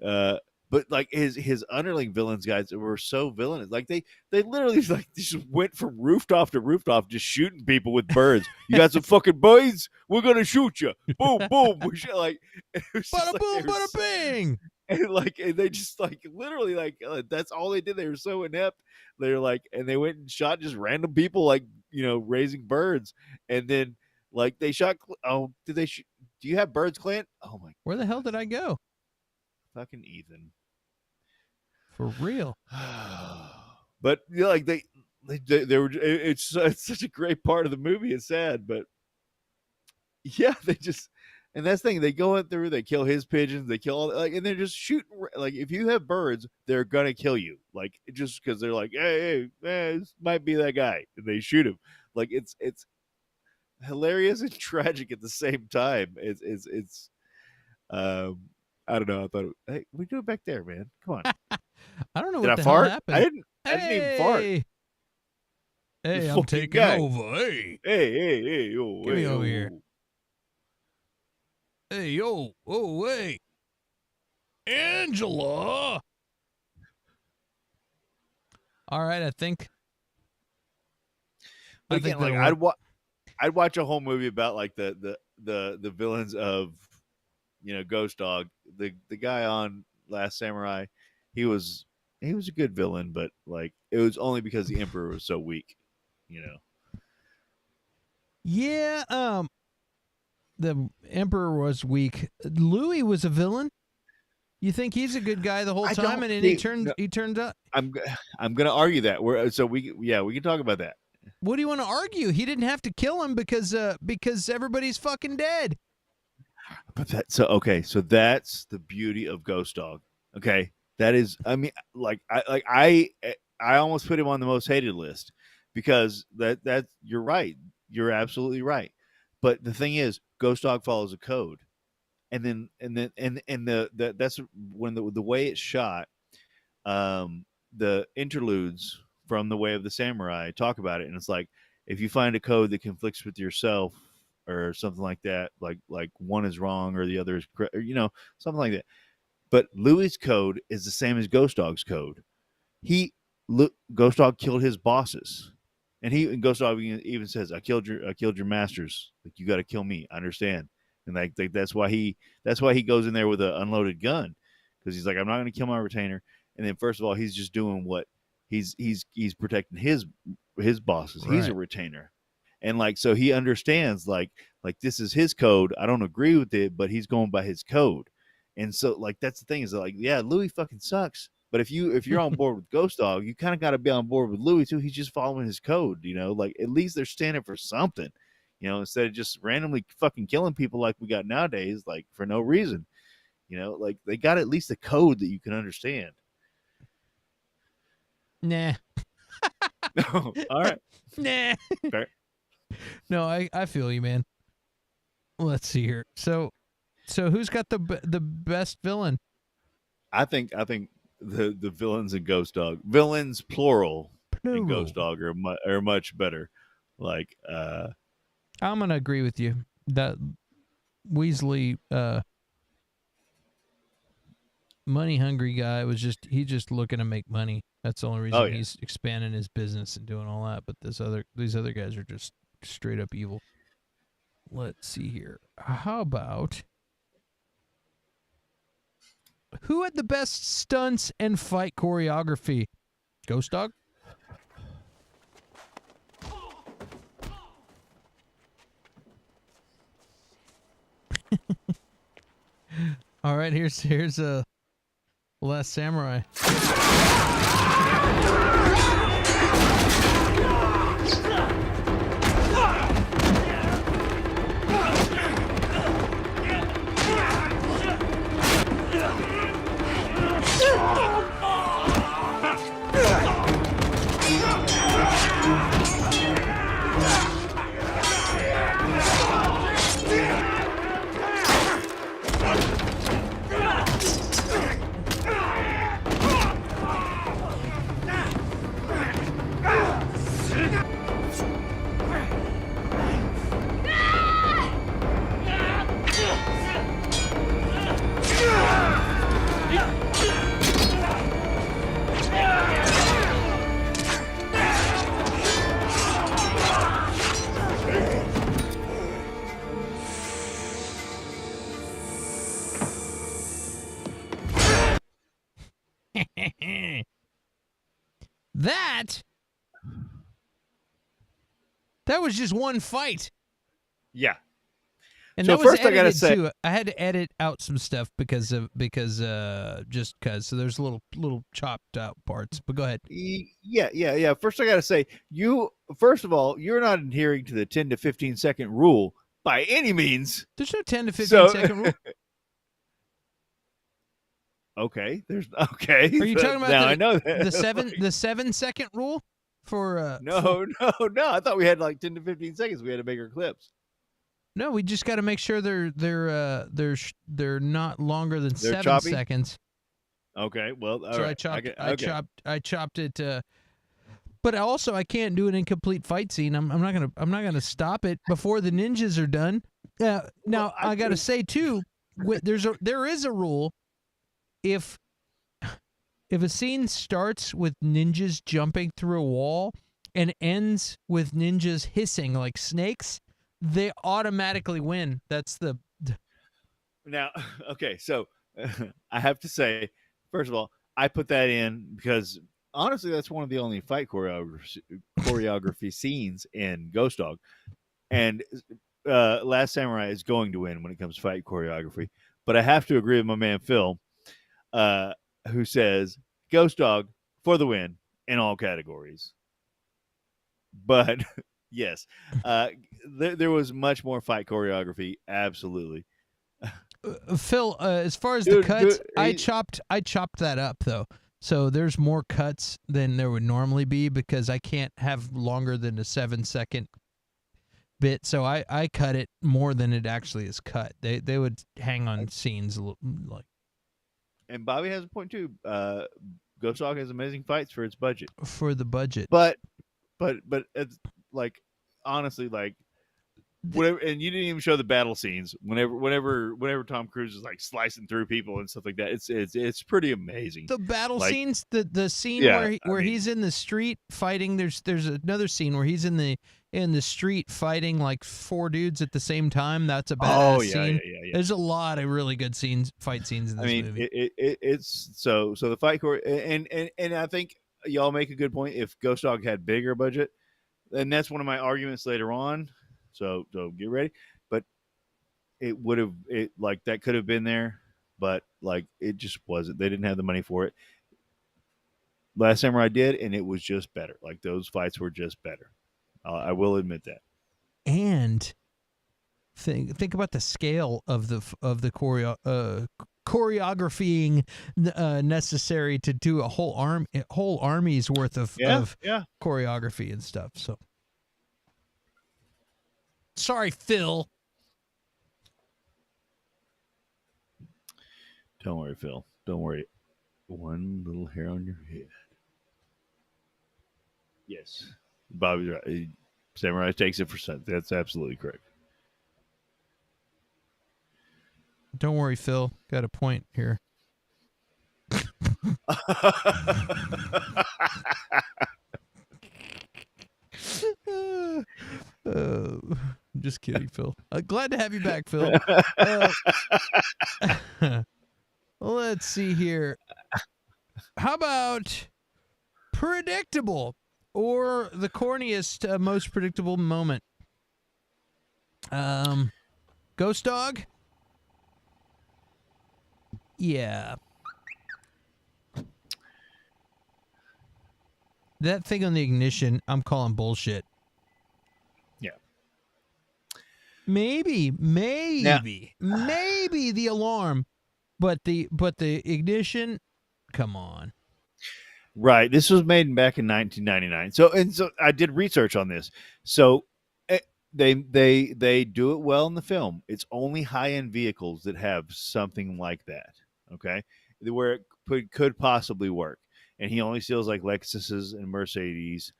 But like his underling villains guys were so villainous. Like they literally like just went from rooftop to rooftop just shooting people with birds. You got some fucking birds? We're gonna shoot you. Boom, boom. Like bada boom, bada bing. And they just like literally like that's all they did. They were so inept. They're like, and they went and shot just random people, like, raising birds. And then like they shot. Oh, did they? Do you have birds, Clint? Oh my! Where the hell did I go? Fucking Ethan. For real. But like they were. It's such a great part of the movie. It's sad, but yeah, they just. And that's the thing, they go in through, they kill his pigeons, they kill all, like, and they're just shooting. Like, if you have birds, they're gonna kill you. Like, just because they're like, hey, this might be that guy, and they shoot him. Like, it's hilarious and tragic at the same time. It's I don't know. I thought, hey, we do it back there, man. Come on. I don't know Did what I the fart? hell happened. I didn't even fart. Hey, I'm taking over. Hey, yo, get me over here. Hey, yo, oh, hey, Angela. All right, I think. But again, like I'd watch a whole movie about like the villains of, Ghost Dog. The guy on Last Samurai, he was a good villain, but like it was only because the Emperor was so weak, Yeah, the Emperor was weak. Louis was a villain. You think he's a good guy the whole time, and then he turns out. I'm going to argue that. We can talk about that. What do you want to argue? He didn't have to kill him because everybody's fucking dead. But so that's the beauty of Ghost Dog. Okay, that is. I mean, I almost put him on the most hated list because that you're right. You're absolutely right. But the thing is, Ghost Dog follows a code, and that's when the way it's shot. The interludes from The Way of the Samurai talk about it, and it's like if you find a code that conflicts with yourself or something like that, like one is wrong or the other is correct, or, something like that. But Louis' code is the same as Ghost Dog's code. Ghost Dog killed his bosses, and Ghost Dog even says, "I killed your masters. Like you got to kill me. I understand." And like that's why he goes in there with an unloaded gun, because he's like, I'm not going to kill my retainer. And then first of all, he's just doing what he's protecting his bosses. Right. He's a retainer, and like so he understands like this is his code. I don't agree with it, but he's going by his code. And so like that's the thing is like, yeah, Louis fucking sucks. But if you're on board with Ghost Dog, you kind of got to be on board with Louis too. He's just following his code, like at least they're standing for something, instead of just randomly fucking killing people like we got nowadays, like for no reason, like they got at least a code that you can understand. Nah. All right. Nah. Fair. No, I feel you, man. Let's see here. So who's got the best villain? I think the villains in Ghost Dog, villains plural in Ghost Dog are much better. Like I'm gonna agree with you that Weasley, money hungry guy, he's just looking to make money. That's the only reason he's expanding his business and doing all that. But these other guys are just straight up evil. Let's see here. How about who had the best stunts and fight choreography? Ghost Dog? All right, here's a Last Samurai. That was just one fight. Yeah. And so that was first I gotta say, too. I had to edit out some stuff because so there's little chopped out parts. But go ahead. Yeah. First I gotta say, first of all, you're not adhering to the 10 to 15 second rule by any means. There's no 10 to 15 second rule. Okay. Are you talking about now I know that. the 7 second rule for No. I thought we had like 10 to 15 seconds. We had to make our clips. No, we just got to make sure they're not longer than 7 choppy? seconds. Okay, well, all so right. I chopped it. But also, I can't do an incomplete fight scene. I'm not gonna stop it before the ninjas are done. Now I gotta say too, there is a rule. If a scene starts with ninjas jumping through a wall and ends with ninjas hissing like snakes, they automatically win. That's the. Now, okay, so I have to say, first of all, I put that in because honestly, that's one of the only fight choreography scenes in Ghost Dog, and Last Samurai is going to win when it comes to fight choreography. But I have to agree with my man Phil, who says Ghost Dog for the win in all categories. But yes, there was much more fight choreography. Absolutely. Phil, as far as the cuts, I chopped that up though. So there's more cuts than there would normally be because I can't have longer than a 7 second bit, so I cut it more than it actually is cut. They would hang on scenes like. And Bobby has a point too. Ghost Dog has amazing fights for its budget. For the budget, But it's like honestly like whatever. And you didn't even show the battle scenes. Whenever Tom Cruise is like slicing through people and stuff like that, it's pretty amazing. the battle like, scenes, the scene Yeah, where I mean- he's in the street fighting. There's another scene where he's in the street fighting like 4 dudes at the same time. That's a badass Oh yeah, scene. yeah. There's a lot of really good fight scenes in this I mean, movie. it's so the fight core, and I think y'all make a good point. If Ghost Dog had bigger budget, and that's one of my arguments later on. So get ready. But it would have like that could have been there, but like it just wasn't. They didn't have the money for it. Last Samurai did, and it was just better. Like those fights were just better. I will admit that. And think about the scale of the choreographying necessary to do a whole army's worth of choreography and stuff. So sorry, Phil. Don't worry, Phil. Don't worry. One little hair on your head. Yes, Bobby's right. Samurai takes it for cent. That's absolutely correct. Don't worry, Phil. Got a point here. Just kidding, Phil. Glad to have you back, Phil. Let's see here. How about predictable or the corniest, most predictable moment? Ghost Dog? Yeah. That thing on the ignition, I'm calling bullshit. Yeah. Maybe the alarm, but the ignition, come on. Right. This was made back in 1999. So I did research on this. So they do it well in the film. It's only high-end vehicles that have something like that. Okay, where it could possibly work. And he only steals like Lexuses and Mercedes,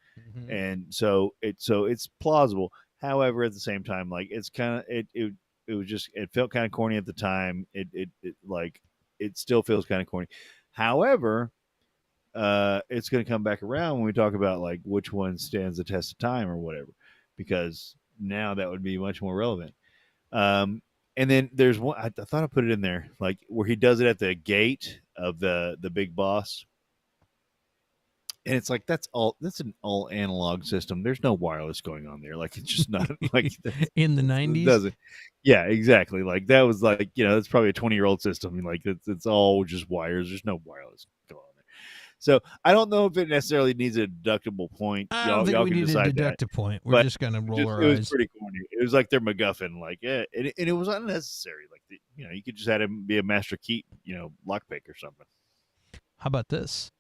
and so it's plausible. However, at the same time, like it's kind of it felt kind of corny at the time. It like it still feels kind of corny. However, it's going to come back around when we talk about like which one stands the test of time or whatever, because now that would be much more relevant. And then there's one I thought I put it in there, like where he does it at the gate of the big boss. And it's like that's an all analog system. There's no wireless going on there. Like it's just not like in the 90s. Doesn't. Yeah, exactly. Like that was like, it's probably a 20-year-old system. Like it's all just wires. There's no wireless going on there. So I don't know if it necessarily needs a deductible point. I don't think we need a deductive point. We're just gonna roll our eyes. It was pretty corny. It was like their MacGuffin. Like and it was unnecessary. Like you could just have him be a master key, lockpick or something. How about this?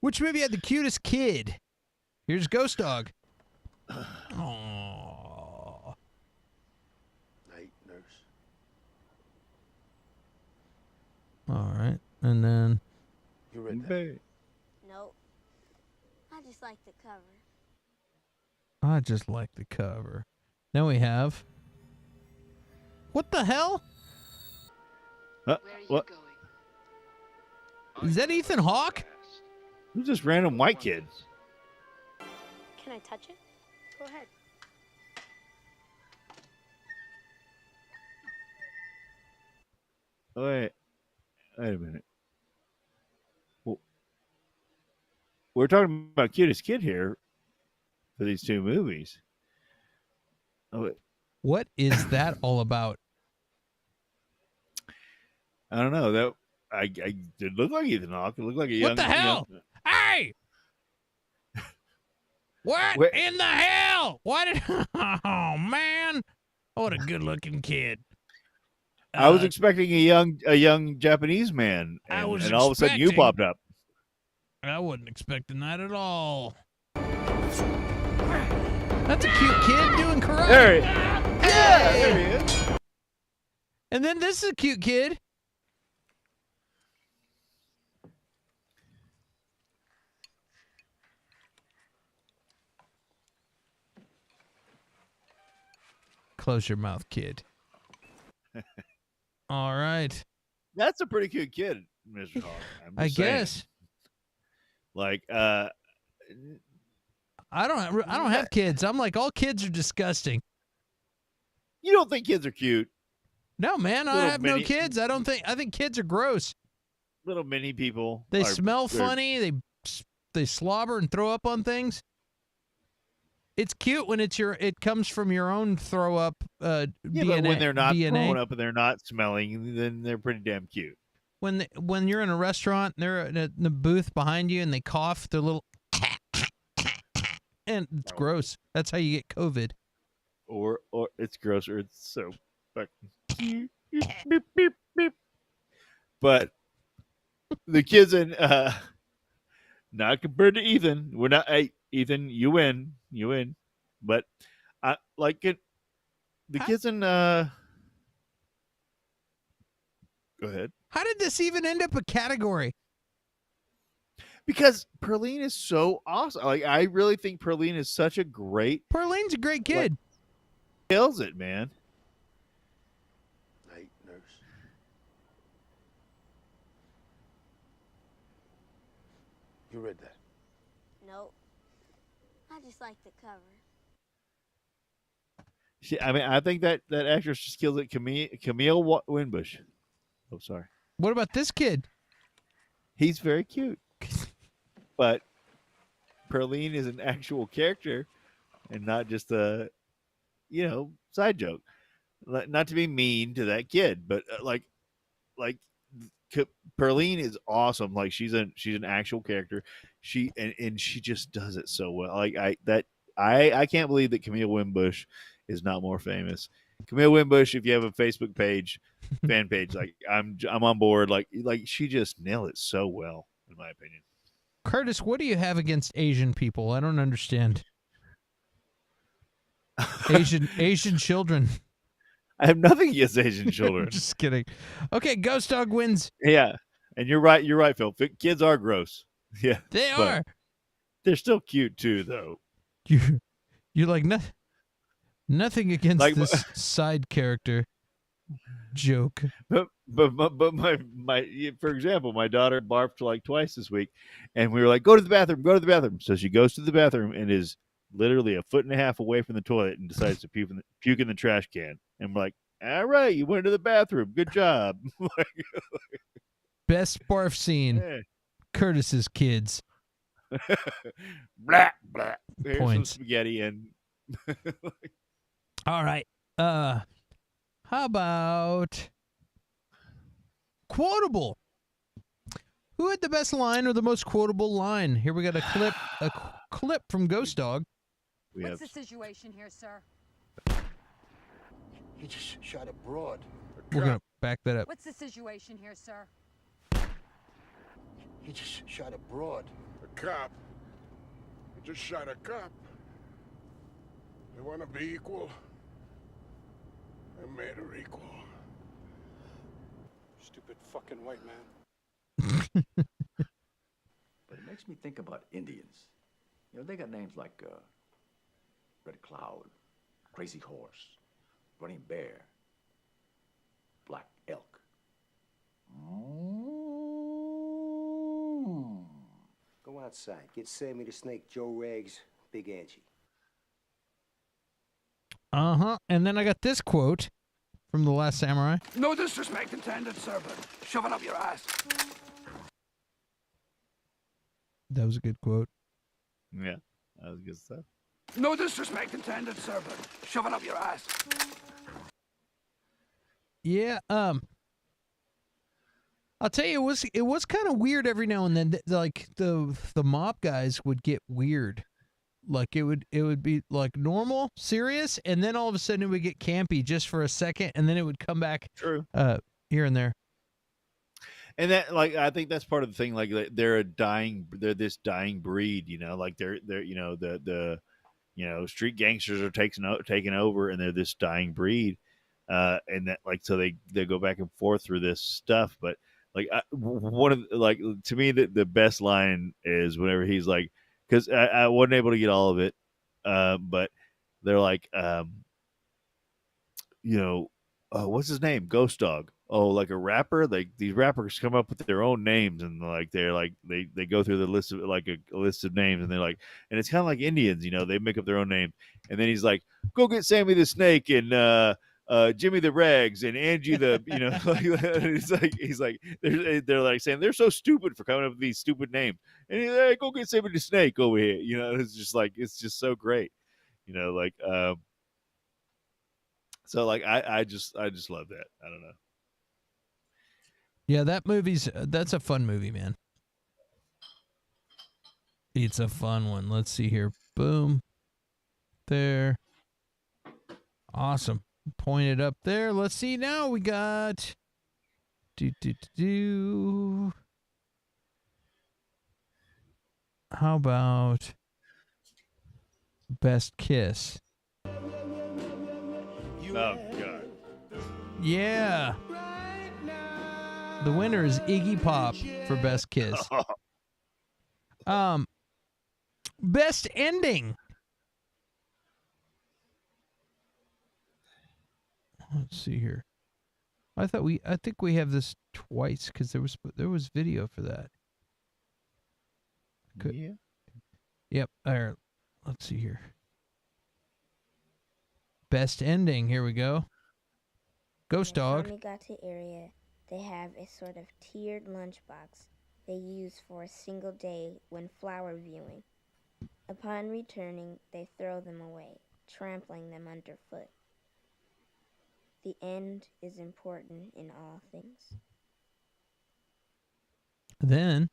Which movie had the cutest kid? Here's Ghost Dog. Aww. Night, nurse. All right, and then. You read that? Nope. I just like the cover. I just like the cover. Then we have. What the hell? What? Is that Ethan Hawke? Who's this random white kid? Can I touch it? Go ahead. Wait a minute. We're talking about cutest kid here for these two movies. Oh, what is that all about? I don't know. That I did look like Ethan Hawke. It looked like a young. What the hell? Hey! What in the hell? What did? Oh man! What a good-looking kid. I was expecting a young Japanese man, and all of a sudden you popped up. I wasn't expecting that at all. That's a cute kid doing karate. There he is. And then this is a cute kid. Close your mouth, kid. All right. That's a pretty cute kid, Mr. Hawk. I guess. Like, I don't have kids. I'm like, all kids are disgusting. you don't think kids are cute? No, man, I Little have no mini- kids. I think kids are gross. Little mini people. They are- smell they're- funny. They slobber and throw up on things. It's cute when it comes from your own throw up Yeah, DNA. but when they're not DNA. throwing up and they're not smelling, then they're pretty damn cute. When you're in a restaurant and they're in the booth behind you and they cough, they're little and it's gross. That's how you get COVID. Or it's gross or it's so fucking cute. Beep, beep, beep. But the kids in not compared to Ethan. We're not. Hey, Ethan, you win. But I like it. The kids in. Go ahead. How did this even end up a category? Because Perline is so awesome. Like I really think Perline is such a great. Perline's a great kid. Kills it, man. Night, nurse. You read that? Nope. I just like the cover. I think that actress just kills it. Camille Winbush. Oh, sorry. What about this kid? He's very cute. But Perline is an actual character and not just a, side joke. Not to be mean to that kid, but Perline is awesome. Like she's an actual character. She just does it so well. Like I can't believe that Camille Winbush is not more famous. Camille Winbush, if you have a Facebook page, fan page, like I'm on board. Like she just nailed it so well, in my opinion. Curtis, what do you have against Asian people? I don't understand. Asian children. I have nothing against Asian children. Just kidding. Okay, Ghost Dog wins. Yeah, and you're right, Phil. Kids are gross. Yeah, They but are. they're still cute too, though. You're like nothing against Like this side character joke. But my for example, my daughter barfed like twice this week, and we were like, go to the bathroom. So she goes to the bathroom and is literally a foot and a half away from the toilet and decides to puke in the trash can. And we're like, all right, you went to the bathroom. Good job. Best barf scene. Yeah. Curtis's kids. Blah, blah. Here's Points. some spaghetti and All right. How about quotable? Who had the best line or the most quotable line? Here we got a clip from Ghost Dog. What's the situation here, sir? He just shot a broad. We're gonna back that up. What's the situation here, sir? He just shot a broad. A cop. He just shot a cop. They want to be equal. I made her equal. Stupid fucking white man. But it makes me think about Indians. They got names like Red Cloud, Crazy Horse, Running Bear, Black Elk. Go outside. Get Sammy the Snake, Joe Rags, Big Angie. And then I got this quote from The Last Samurai. No disrespect intended, sir, but shove it up your ass. That was a good quote. yeah, that was good stuff. No disrespect intended, sir, but shove it up your ass. Yeah, I'll tell you, it was kind of weird every now and then. Like the mob guys would get weird. Like it would be like normal, serious, and then all of a sudden it would get campy just for a second, and then it would come back. True. Here and there. And that, like, I think that's part of the thing. Like, they're this dying breed. Like they're the street gangsters are taking over, and they're this dying breed, and that like so they go back and forth through this stuff. But like one of like to me the best line is whenever he's like, because I wasn't able to get all of it, but they're like, what's his name? Ghost Dog. Oh, like a rapper. Like these rappers come up with their own names, and they're like they go through the list of like a list of names, and they're like, and it's kind of like Indians, they make up their own names. And then he's like, go get Sammy the Snake and Jimmy the Rags and Angie the, he's like they're like saying they're so stupid for coming up with these stupid names, and he's like, go get Sammy the Snake over here. It's just like it's just so great, like. So like I just love that. I don't know. Yeah, that's a fun movie, man. It's a fun one. Let's see here. Boom. There. Awesome. Point it up there. Let's see now. We got How about Best Kiss? Oh God. Yeah. The winner is Iggy Pop for Best Kiss. Best Ending. Let's see here. I think we have this twice because there was video for that. Yeah. Yep. All right. Let's see here. Best Ending. Here we go. Ghost Dog. When Tommy got to area, they have a sort of tiered lunchbox they use for a single day when flower viewing. Upon returning, they throw them away, trampling them underfoot. The end is important in all things. Then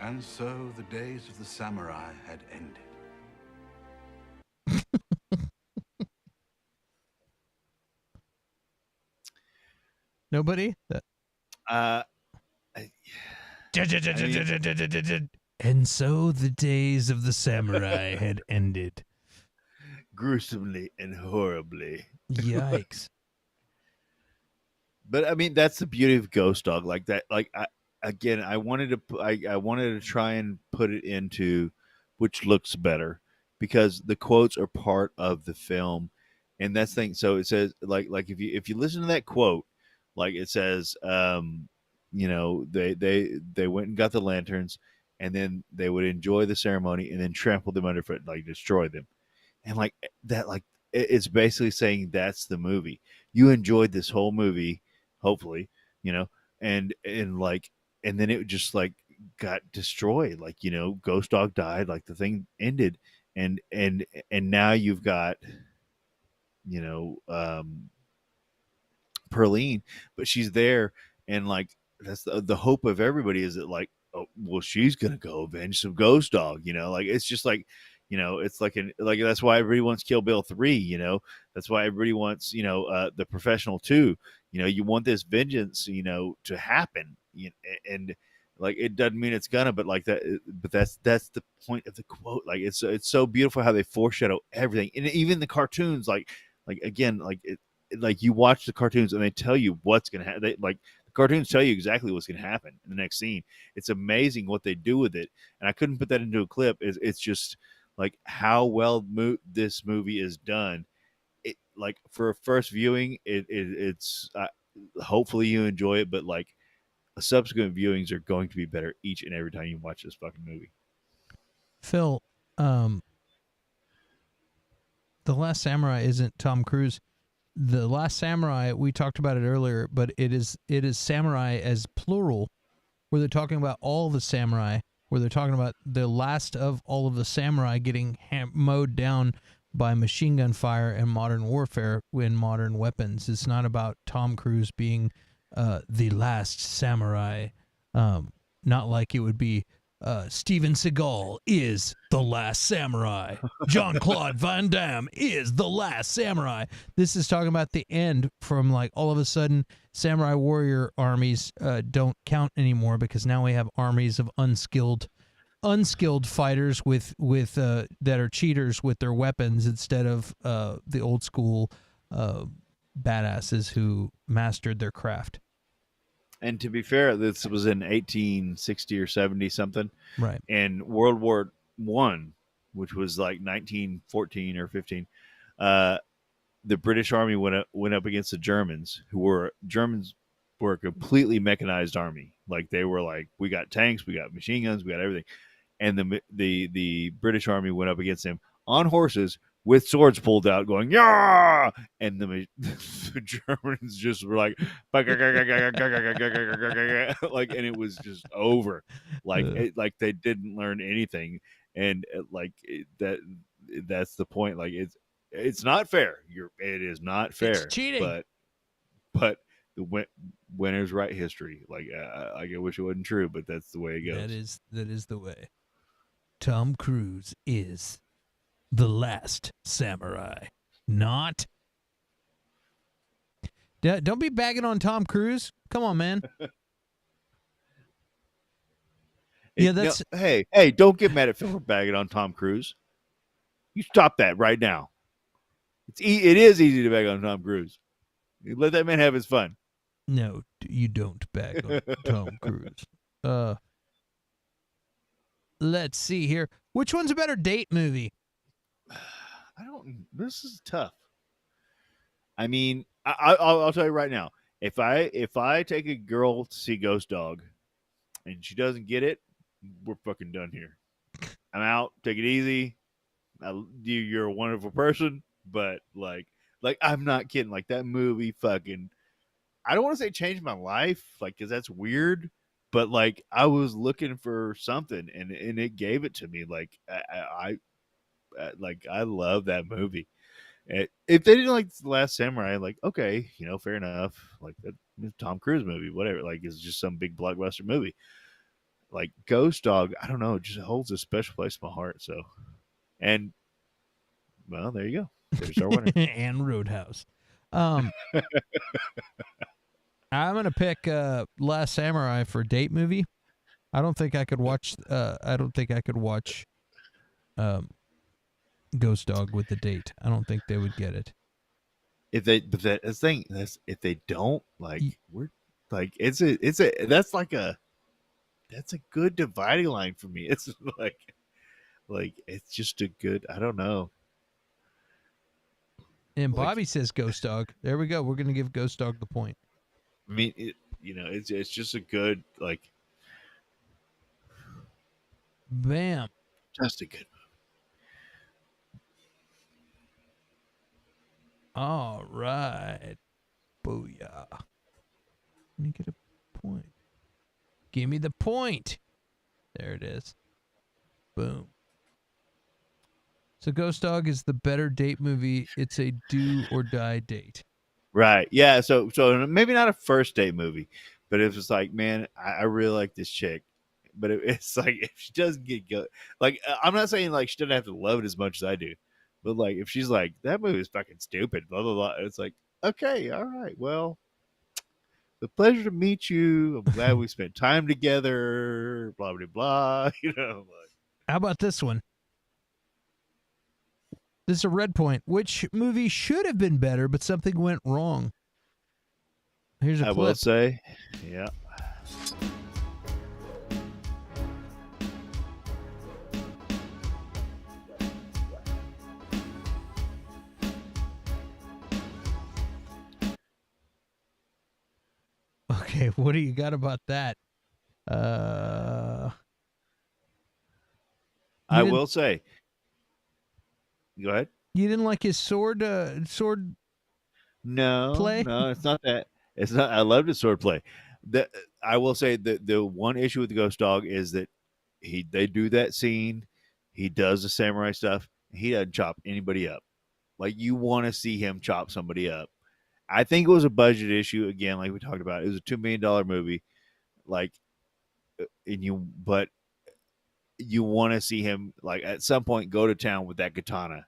And so the days of the samurai had ended. nobody? And so the days of the samurai had ended. Gruesomely and horribly. Yikes. But I mean, that's the beauty of Ghost Dog. Like that, like I wanted to try and put it into which looks better, because the quotes are part of the film, and that's the thing. So it says like if you listen to that quote, like it says, they went and got the lanterns, and then they would enjoy the ceremony, and then trample them underfoot, like destroy them, and like that, like it's basically saying that's the movie. You enjoyed this whole movie, hopefully, and like, and then it just like got destroyed, like Ghost Dog died, like the thing ended, and now you've got Perline, but she's there, and like that's the hope of everybody is that like, oh well, she's gonna go avenge some Ghost Dog, like it's just like, it's like that's why everybody wants Kill Bill 3, that's why everybody wants The Professional 2. You want this vengeance to happen, and like it doesn't mean it's gonna, but like that, but that's the point of the quote. Like it's so beautiful how they foreshadow everything, and even the cartoons, like again, like you watch the cartoons and they tell you what's gonna happen. Like the cartoons tell you exactly what's gonna happen in the next scene. It's amazing what they do with it, and I couldn't put that into a clip. It's just like how well this movie is done. It like for a first viewing, it's hopefully you enjoy it, but like subsequent viewings are going to be better each and every time you watch this fucking movie. Phil, The Last Samurai isn't Tom Cruise. The Last Samurai, we talked about it earlier, but it is samurai as plural, where they're talking about all the samurai, where they're talking about the last of all of the samurai getting mowed down by machine gun fire and modern warfare in modern weapons. It's not about Tom Cruise being the last samurai, not like it would be Steven Seagal is the last samurai. Jean-Claude Van Damme is the last samurai. This is talking about the end from like all of a sudden samurai warrior armies don't count anymore because now we have armies of unskilled fighters with that are cheaters with their weapons instead of the old school badasses who mastered their craft. And to be fair, this was in 1860 or 70 something. Right. And World War One, which was like 1914 or 15, the British Army went up against the Germans, were a completely mechanized army. Like they were like, we got tanks, we got machine guns, we got everything. And the British Army went up against them on horses with swords pulled out, going yeah, and the Germans just were like, like, and it was just over, like they didn't learn anything, and that's the point. Like it's not fair. It is not fair. It's cheating. But the winners write history. Like I wish it wasn't true, but that's the way it goes. That is the way. Tom Cruise is the last samurai. Not. Don't be bagging on Tom Cruise. Come on, man. Yeah, that's. No, hey, don't get mad at Phil for bagging on Tom Cruise. You stop that right now. It is easy to bag on Tom Cruise. You let that man have his fun. No, you don't bag on Tom Cruise. Let's see here. Which one's a better date movie? This is tough. I mean, I'll tell you right now. If I take a girl to see Ghost Dog, and she doesn't get it, we're fucking done here. I'm out. Take it easy. You're a wonderful person, but like I'm not kidding. Like that movie, fucking. I don't want to say changed my life, like because that's weird. But like I was looking for something, and it gave it to me. Like I love that movie. If they didn't like The Last Samurai, like okay, fair enough. Like that Tom Cruise movie, whatever. Like it's just some big blockbuster movie. Like Ghost Dog, I don't know, it just holds a special place in my heart. So, and well, there you go. There's our winner. And Roadhouse. I'm gonna pick Last Samurai for date movie. I don't think I could watch. Ghost Dog with the date. I don't think they would get it. If they, but that's the thing. That's if they don't like. We're like that's a good dividing line for me. It's like it's just a good. I don't know. And Bobby says Ghost Dog. There we go. We're gonna give Ghost Dog the point. I mean, it's just a good like. Bam. Just a good movie. All right. Booyah. Let me get a point. Give me the point. There it is. Boom. So Ghost Dog is the better date movie. It's a do or die date. Right. Yeah. So maybe not a first date movie, but if it's like, man, I really like this chick, but it's like if she doesn't get good, like I'm not saying like she doesn't have to love it as much as I do, but like if she's like that movie is fucking stupid, blah blah blah, it's like okay, all right, well, the pleasure to meet you. I'm glad we spent time together. Blah blah blah. How about this one? This is a red point. Which movie should have been better, but something went wrong? Here's a clip. I will say, yeah. Okay, what do you got about that? I will say. Go ahead. You didn't like his sword No, play? No, it's not that. It's not. I loved his sword play. I will say that the one issue with the Ghost Dog is that they do that scene. He does the samurai stuff. He doesn't chop anybody up. Like you want to see him chop somebody up. I think it was a budget issue again, like we talked about. It was a $2 million movie. Like, but you want to see him like at some point go to town with that katana,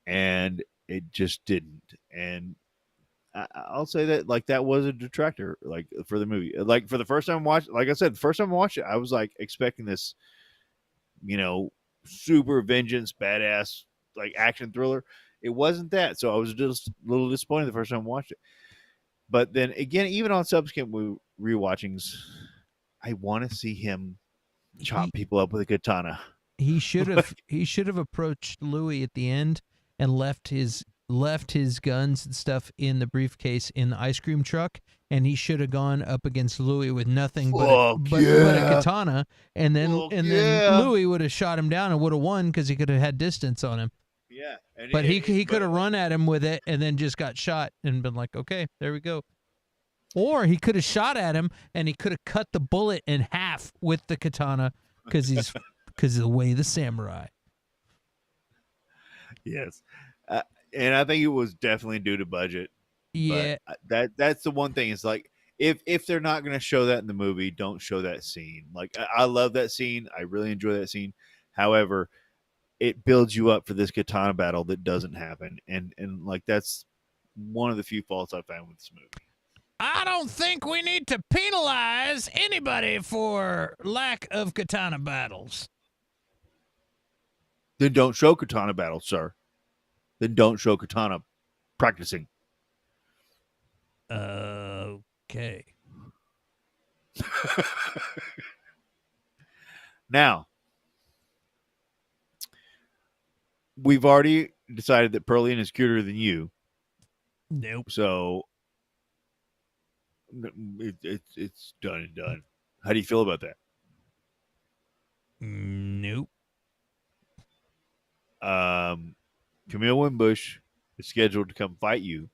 and it just didn't. And I'll say that like that was a detractor like for the movie. Like for the first time I watched, like I said, the first time I watched it, I was like expecting this, super vengeance, badass like action thriller. It wasn't that, so I was just a little disappointed the first time I watched it. But then again, even on subsequent rewatchings, I want to see him chop people up with a katana. He should have approached Louis at the end and left his guns and stuff in the briefcase in the ice cream truck, and he should have gone up against Louis with nothing but a katana, and then Louis would have shot him down and would have won because he could have had distance on him. Yeah, but he could have run at him with it and then just got shot and been like, okay, there we go. Or he could have shot at him and he could have cut the bullet in half with the katana because of the way the samurai. Yes, and I think it was definitely due to budget. Yeah, but that's the one thing. It's like if they're not going to show that in the movie, don't show that scene. Like I love that scene. I really enjoy that scene. However, it builds you up for this katana battle that doesn't happen, and like that's one of the few faults I found with this movie. I don't think we need to penalize anybody for lack of katana battles. Then don't show katana battles, sir. Then don't show katana practicing. Okay. Now, we've already decided that Pearlian is cuter than you. Nope. So it's done and done. How do you feel about that? Nope. Camille Wimbush is scheduled to come fight you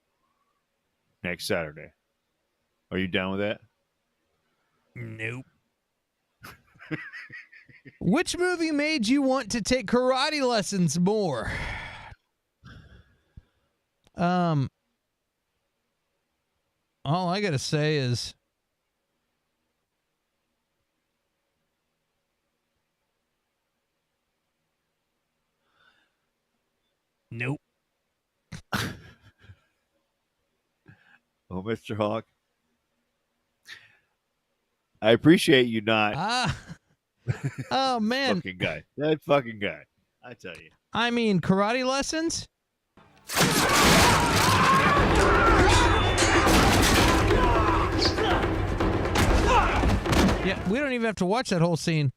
next Saturday. Are you down with that? Nope. Which movie made you want to take karate lessons more? All I gotta say is nope. Oh, Mr. Hawk, I appreciate you not. Oh man, that fucking guy. I tell you. I mean, karate lessons. Yeah, we don't even have to watch that whole scene.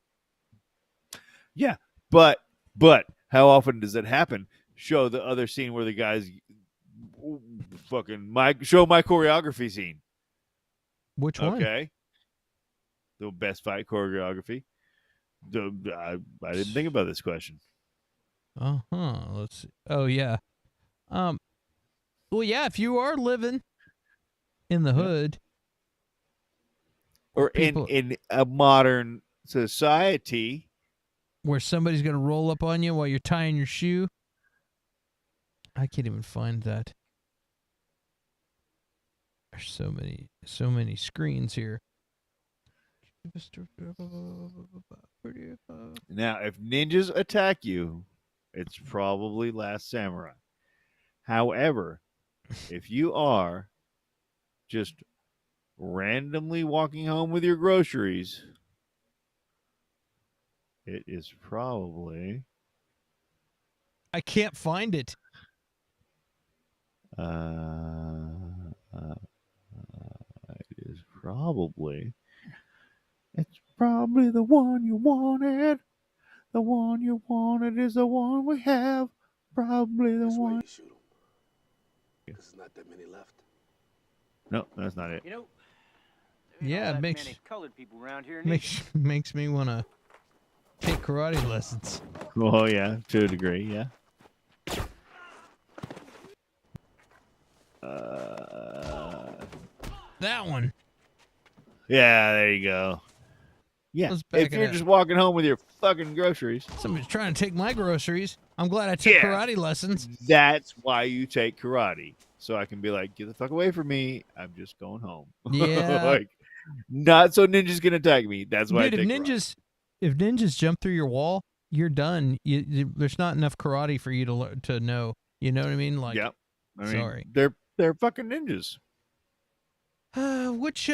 Yeah, but how often does it happen? Show the other scene where the guys show my choreography scene. Which one? Okay. The best fight choreography. I didn't think about this question. Let's see. Oh yeah. Well, yeah. If you are living in the hood, or in a modern society, where somebody's gonna roll up on you while you're tying your shoe. I can't even find that. There's so many screens here. Now, if ninjas attack you, it's probably Last Samurai. However, if you are just randomly walking home with your groceries, it is probably... I can't find it. It is probably... It's probably the one you wanted. The one you wanted is the one we have. Probably the one. You shoot him. There's not that many left. No, that's not it. You know, yeah, it makes many colored people around here. Makes me want to take karate lessons. Oh yeah, to a degree, yeah. That one. Yeah, there you go. Yeah, if you're just walking home with your fucking groceries. Somebody's trying to take my groceries. I'm glad I took karate lessons. That's why you take karate. So I can be like, get the fuck away from me. I'm just going home. Yeah. Like, not so ninjas can attack me. That's why Dude, I take karate. if ninjas jump through your wall, you're done. There's not enough karate for you to know. You know what I mean? Like, Yep. I mean, sorry. they're fucking ninjas. Which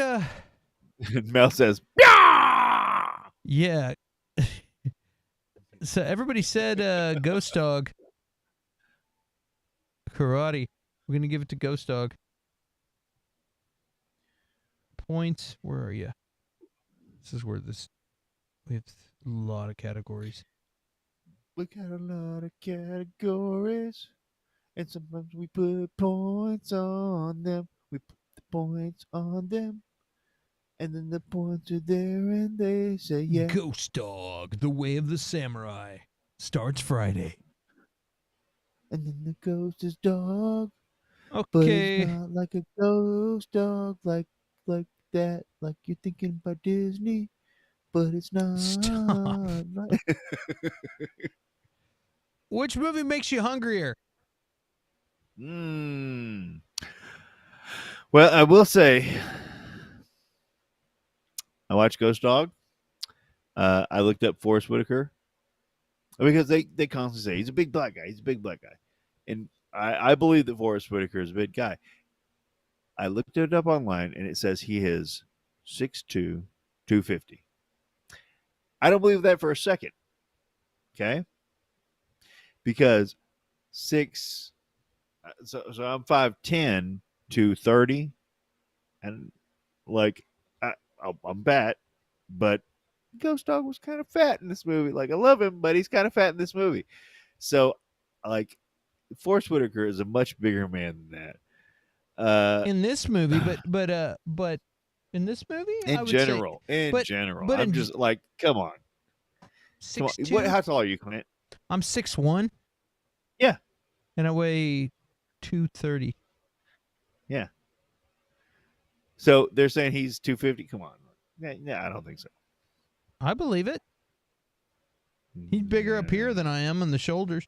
Mel says, "Yeah." yeah. So everybody said Ghost Dog. Karate. We're gonna give it to Ghost Dog. Points. Where are you? This is where we have a lot of categories. We got a lot of categories, and sometimes we put points on them. We put the points on them, and then the points are there, and they say, yeah. Ghost Dog, The Way of the Samurai, starts Friday. And then the ghost is dog. Okay. But it's not like a ghost dog, like that, like you're thinking about Disney, but it's not. Stop. Which movie makes you hungrier? Well, I will say, I watched Ghost Dog. I looked up Forrest Whitaker because they constantly say he's a big black guy. He's a big black guy, and I believe that Forrest Whitaker is a big guy. I looked it up online, and it says he is 6'2", 250. I don't believe that for a second. Okay, because so I'm 5'10", 230, and like I'm fat, but Ghost Dog was kind of fat in this movie. Like, I love him, but he's kind of fat in this movie. So, like, Forrest Whitaker is a much bigger man than that. In this movie, but in this movie, in general, I'm just like, come on. 6'2"? How tall are you, Clint? I'm 6'1". Yeah. And I weigh 230. Yeah. So they're saying he's 250. Come on. Yeah, I don't think so. I believe it. He's bigger up here than I am on the shoulders.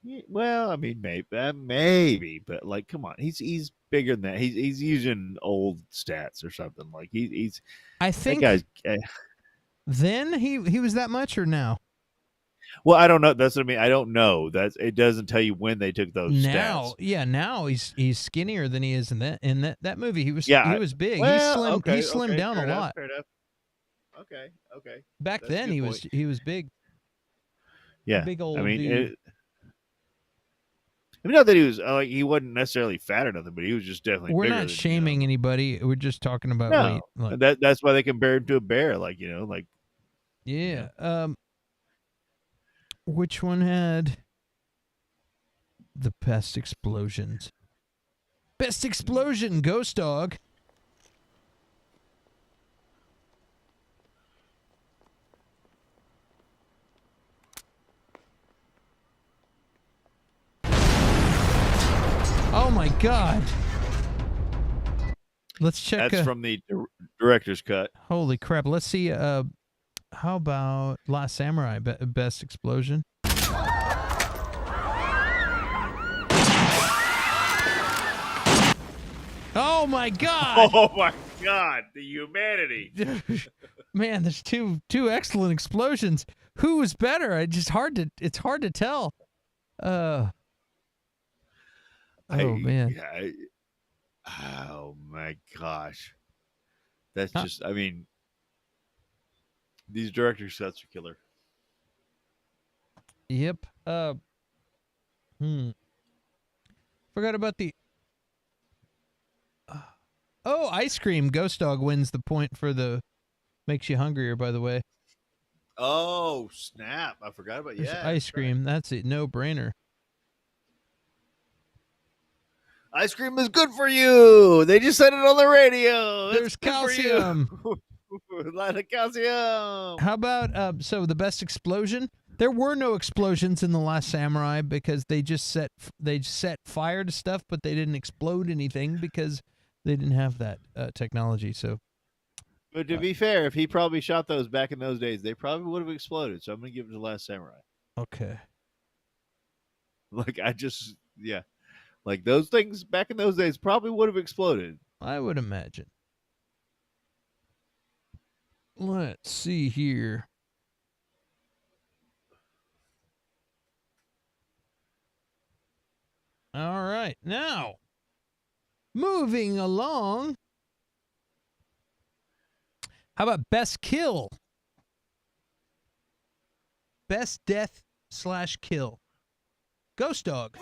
Yeah, well, I mean, maybe, but like, come on, he's bigger than that. He's using old stats or something. Like he's. I think that guy's. Then he was that much or now? Well, I don't know. That's what I mean. I don't know. It doesn't tell you when they took those stats. Yeah, now he's skinnier than he is in that movie. He was big. Well, he slimmed down a lot. Fair enough. Okay. Back then he was big. Yeah, big old I mean, dude. not that he was like he wasn't necessarily fat or nothing, but he was just definitely. We're bigger not than, shaming anybody. We're just talking about no, weight. Like, that's why they compare him to a bear. Like like. Yeah. Which one had the best explosions? Best explosion, Ghost Dog. Oh my God. Let's check. That's from the director's cut. Holy crap. Let's see. How about Last Samurai, best explosion? Oh my God. Oh my God. The humanity. Man, there's two excellent explosions. Who was better? It's hard to tell. Man. Oh my gosh. That's just, I mean, these director's cuts are killer. Yep. Forgot about the. Oh, ice cream. Ghost Dog wins the point for the makes you hungrier, by the way. Oh, snap. I forgot about ice cream. Right. That's it. No brainer. Ice cream is good for you. They just said it on the radio. There's calcium. A lot of calcium. How about so the best explosion? There were no explosions in The Last Samurai because they set fire to stuff, but they didn't explode anything because they didn't have that technology. So, but to be fair, if he probably shot those back in those days, they probably would have exploded. So I'm going to give it to The Last Samurai. Okay. Like like those things back in those days probably would have exploded. I would imagine. Let's see here. right, now moving along. How about best kill? Best death / kill. Ghost Dog.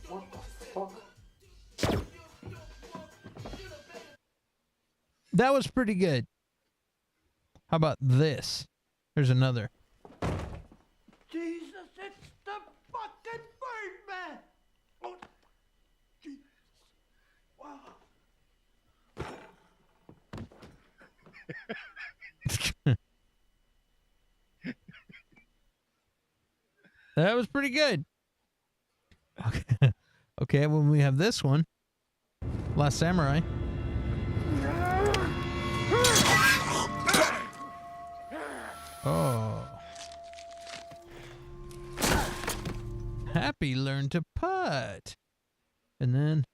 What the fuck? That was pretty good. How about this? Here's another. Jesus, it's the fucking Birdman! Oh, Jesus. Wow. That was pretty good. Okay. Okay, when we have this one, Last Samurai. Oh. Happy learned to putt. And then.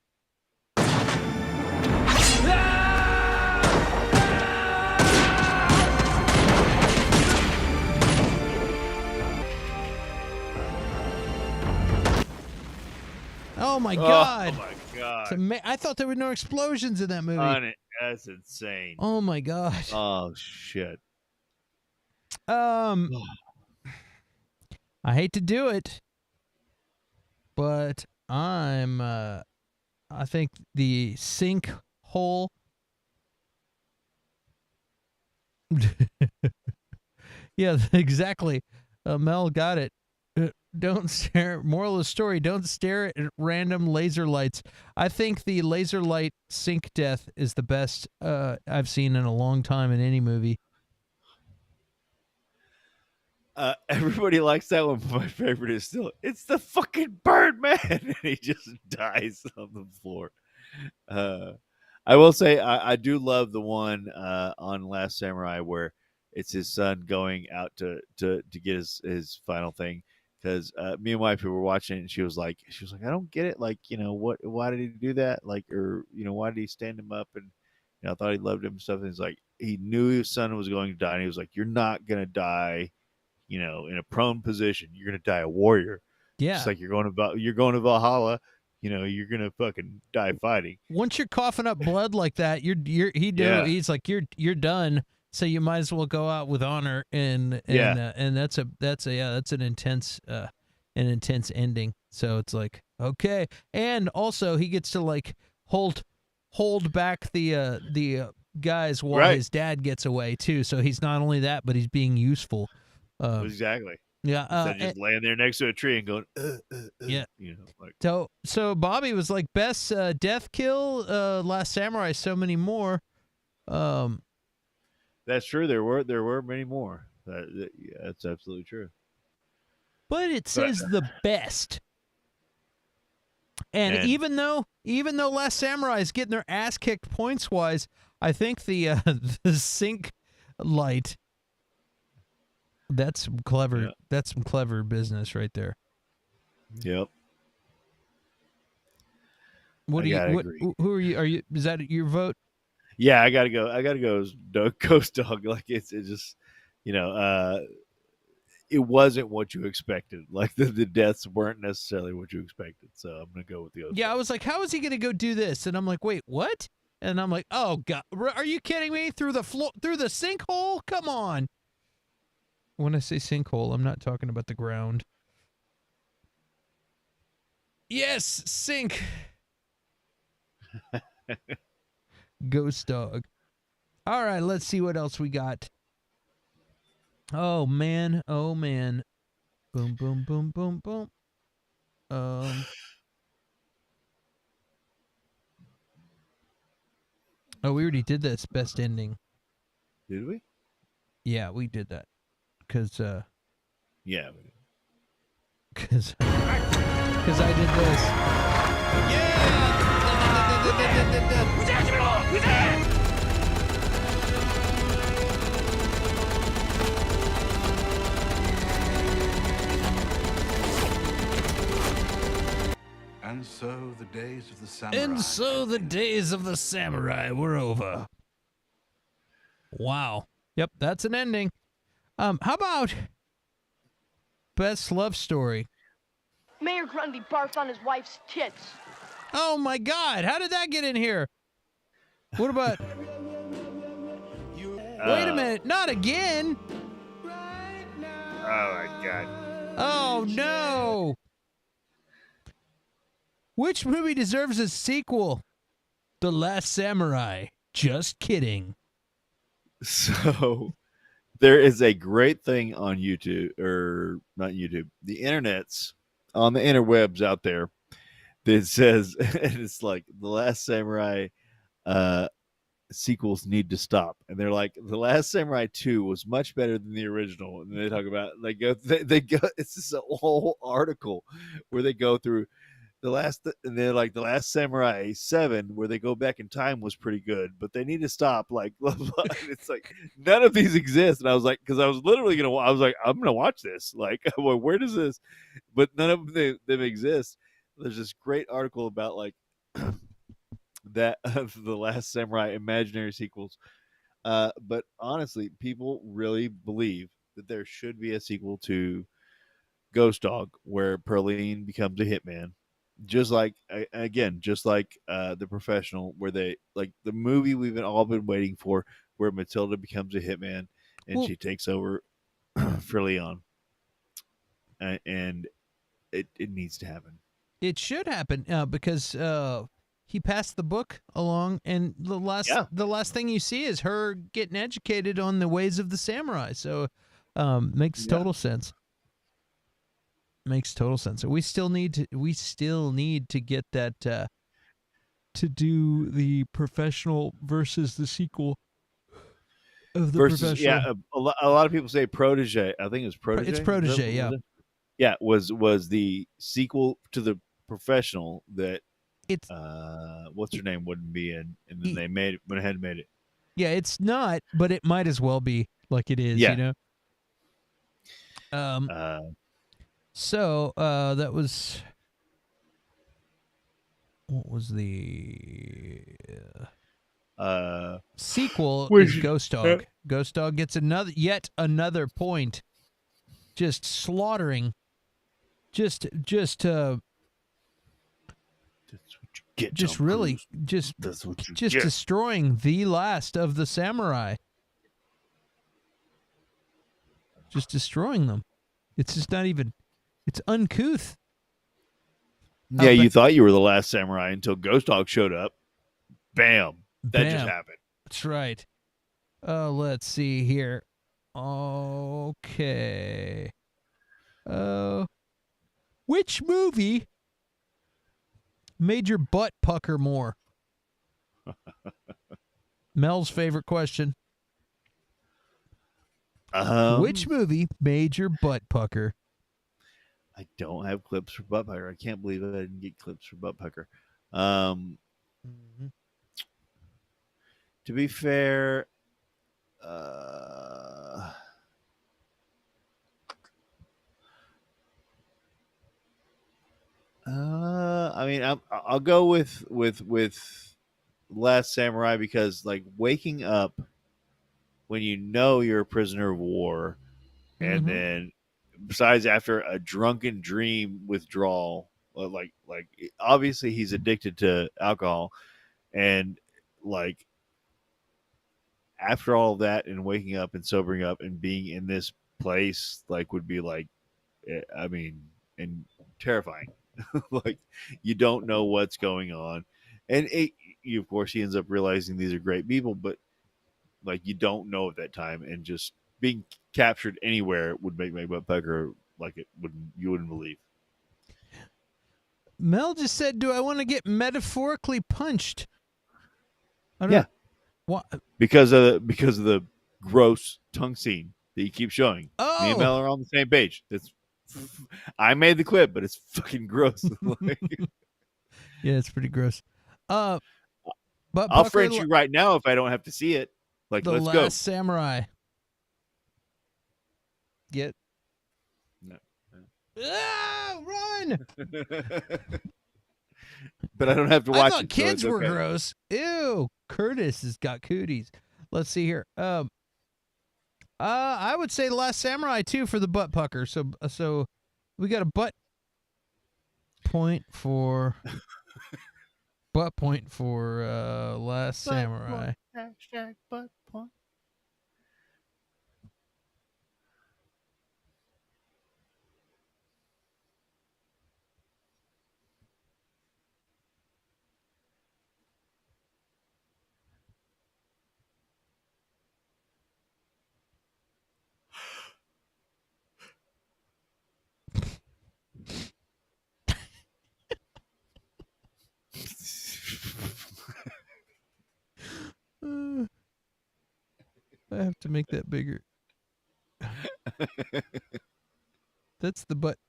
Oh my god. Oh my god. I thought there were no explosions in that movie. That's insane. Oh my god. Oh shit. I hate to do it, but I think the sinkhole. Yeah, exactly. Mel got it. Don't stare. Moral of the story: don't stare at random laser lights. I think the laser light sink death is the best I've seen in a long time in any movie. Everybody likes that one, but my favorite is still it's the fucking Birdman, and he just dies on the floor. I will say I do love the one on Last Samurai where it's his son going out to get his final thing. Because me and my wife were watching it, and she was like, I don't get it. Like, why did he do that? Like, or why did he stand him up? And I thought he loved him and stuff. And he's like, he knew his son was going to die, and he was like, you're not gonna die, in a prone position. You're gonna die a warrior. Yeah, just like you're going to Valhalla. You're gonna fucking die fighting. Once you're coughing up blood like that, he's like you're done. So you might as well go out with honor, and that's an intense ending. So it's like, okay, and also he gets to like hold back the guys while his dad gets away too. So he's not only that, but he's being useful. Exactly. Yeah. Instead of just laying there next to a tree and going, yeah. Like. So Bobby was like best death kill, Last Samurai, so many more. That's true. There were many more. That's absolutely true. But it says the best. And even though Last Samurai is getting their ass kicked points wise, I think the sink light. That's some clever. Yeah. That's some clever business right there. Yep. What do you? Who are you? Are you? Is that your vote? Yeah, I gotta go as Ghost Dog. Like it's just, it wasn't what you expected. Like the deaths weren't necessarily what you expected. So I'm gonna go with the Ghost Dog. I was like, how is he gonna go do this? And I'm like, wait, what? And I'm like, oh god, are you kidding me? Through the floor, through the sinkhole? Come on. When I say sinkhole, I'm not talking about the ground. Yes, sink. Ghost Dog. All right, let's see what else we got. Oh man. Boom, boom, boom, boom, boom. Oh, we already did this best ending. Did we? Yeah, we did that. Cause yeah. Cause I did this. And so the days of the samurai. And so the days of the samurai were over. Wow. Yep, that's an ending. How about best love story. Mayor Grundy barfed on his wife's tits. Oh my God! How did that get in here? What about? Wait a minute! Not again! Oh my God! Oh no! Which movie deserves a sequel? The Last Samurai. Just kidding. So there is a great thing on YouTube, or not YouTube, the internet's on the interwebs out there that says, and it's like The Last Samurai sequels need to stop. And they're like, The Last Samurai 2 was much better than the original. And they talk about, they go, it's just a whole article where they go through and they're like, The Last Samurai 7, where they go back in time, was pretty good, but they need to stop. Like, it's like none of these exist. And I was like, because I was literally I'm gonna watch this. Like, well, where does this? But none of them exist. There's this great article about like that of The Last Samurai imaginary sequels. But honestly, people really believe that there should be a sequel to Ghost Dog, where Perline becomes a hitman. Just like The Professional, where they like the movie we've all been waiting for, where Matilda becomes a hitman and she takes over for Leon, and it needs to happen. It should happen because he passed the book along, and the last thing you see is her getting educated on the ways of the samurai. So makes total sense. Makes total sense. We still need to get that to do the Professional versus the sequel of the Professional. Yeah, a lot of people say Protege. I think it was Protege. It's Protege, yeah. Yeah, was the sequel to the Professional that it's what's her name wouldn't be in, and then they went ahead and made it. Yeah, it's not, but it might as well be like it is, you know. So that was, what was the sequel? Is Ghost Dog. Ghost Dog gets yet another point. Just slaughtering. Just really destroying the last of the samurai. Just destroying them. It's just not even. It's uncouth. Yeah, you thought you were the last samurai until Ghost Dog showed up. Bam. That just happened. That's right. Let's see here. Okay. Which movie made your butt pucker more? Mel's favorite question. Which movie made your butt pucker? I don't have clips for butt pucker. I can't believe I didn't get clips for butt pucker. To be fair, I mean, I'll go with Last Samurai, because like waking up when you know you're a prisoner of war, and then besides after a drunken dream withdrawal, like obviously he's addicted to alcohol, and like after all of that and waking up and sobering up and being in this place, like would be like, I mean, and terrifying. Like you don't know what's going on, and of course he ends up realizing these are great people, but like you don't know at that time, and just being captured anywhere would make my butt pucker like you wouldn't believe. Mel just said, "Do I want to get metaphorically punched?" I don't know. What? Because of the gross tongue scene that you keep showing. Oh. Me and Mel are on the same page. I made the clip, but it's fucking gross. Yeah, it's pretty gross. But I'll French you right now if I don't have to see it. Like, let's go. The Last Samurai. Get. No. Run! But I don't have to watch it. I thought kids were gross. Ew. Curtis has got cooties. Let's see here. I would say The Last Samurai too for the butt pucker. So we got a butt point for Last Samurai. Hashtag butt point. I have to make that bigger. That's the butt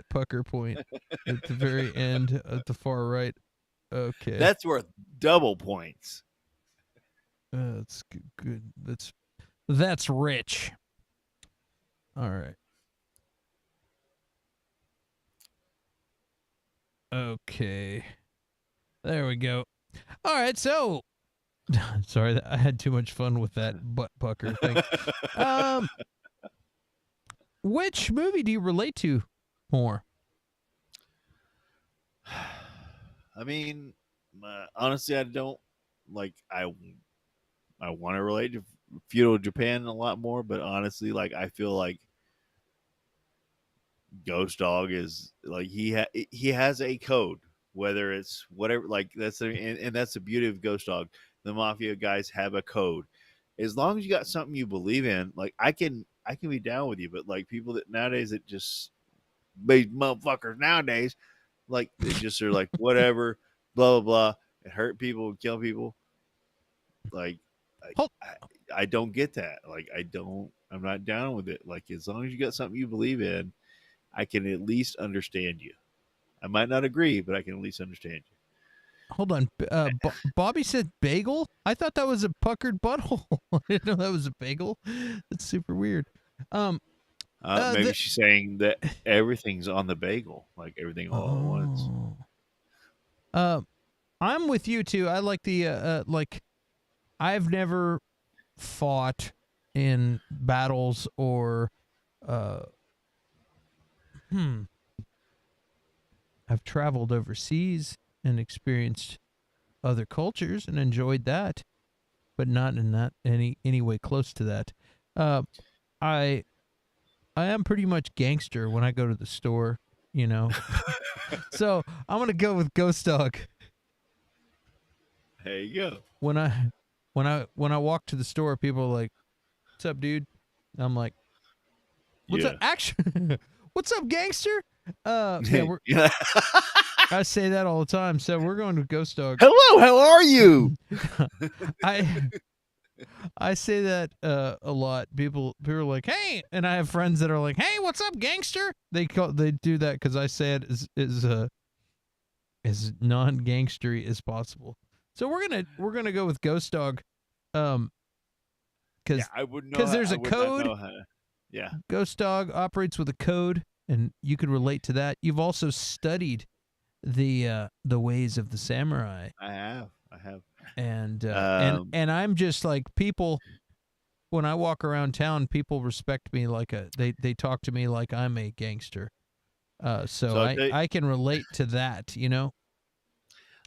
pucker point at the very end at the far right. Okay. That's worth double points. That's good. That's rich. All right. Okay. There we go. All right, so sorry, I had too much fun with that butt pucker thing. Which movie do you relate to more? I mean, honestly, I don't like. I want to relate to feudal Japan a lot more, but honestly, like I feel like Ghost Dog is like he has a code, whether it's whatever. Like and that's the beauty of Ghost Dog. The mafia guys have a code. As long as you got something you believe in, like I can be down with you. But like people that nowadays that just these motherfuckers nowadays, like they just are like whatever, blah blah blah, and hurt people and kill people. Like I don't get that. Like I'm not down with it. Like as long as you got something you believe in, I can at least understand you. I might not agree, but I can at least understand you. Hold on. Bobby said bagel? I thought that was a puckered butthole. I didn't know that was a bagel. That's super weird. Maybe she's saying that everything's on the bagel, like everything all at once. I'm with you too. I like the like I've never fought in battles or I've traveled overseas and experienced other cultures and enjoyed that, but not in that any way close to that. I am pretty much gangster when I go to the store, you know. So I'm gonna go with Ghost Dog. There you go. When I walk to the store, people are like, "What's up, dude?" I'm like, "What's up, action? What's up, gangster?" Yeah, I say that all the time. So we're going to Ghost Dog. Hello, how are you? I say that a lot. People are like, "Hey," and I have friends that are like, "Hey, what's up, gangster?" They do that because I say it as non-gangstery as possible. So we're gonna go with Ghost Dog, because there's a code. Yeah, Ghost Dog operates with a code, and you can relate to that. You've also studied the ways of the samurai. I have. And I'm just like people. When I walk around town, people respect me like they talk to me like I'm a gangster. So I can relate to that, you know.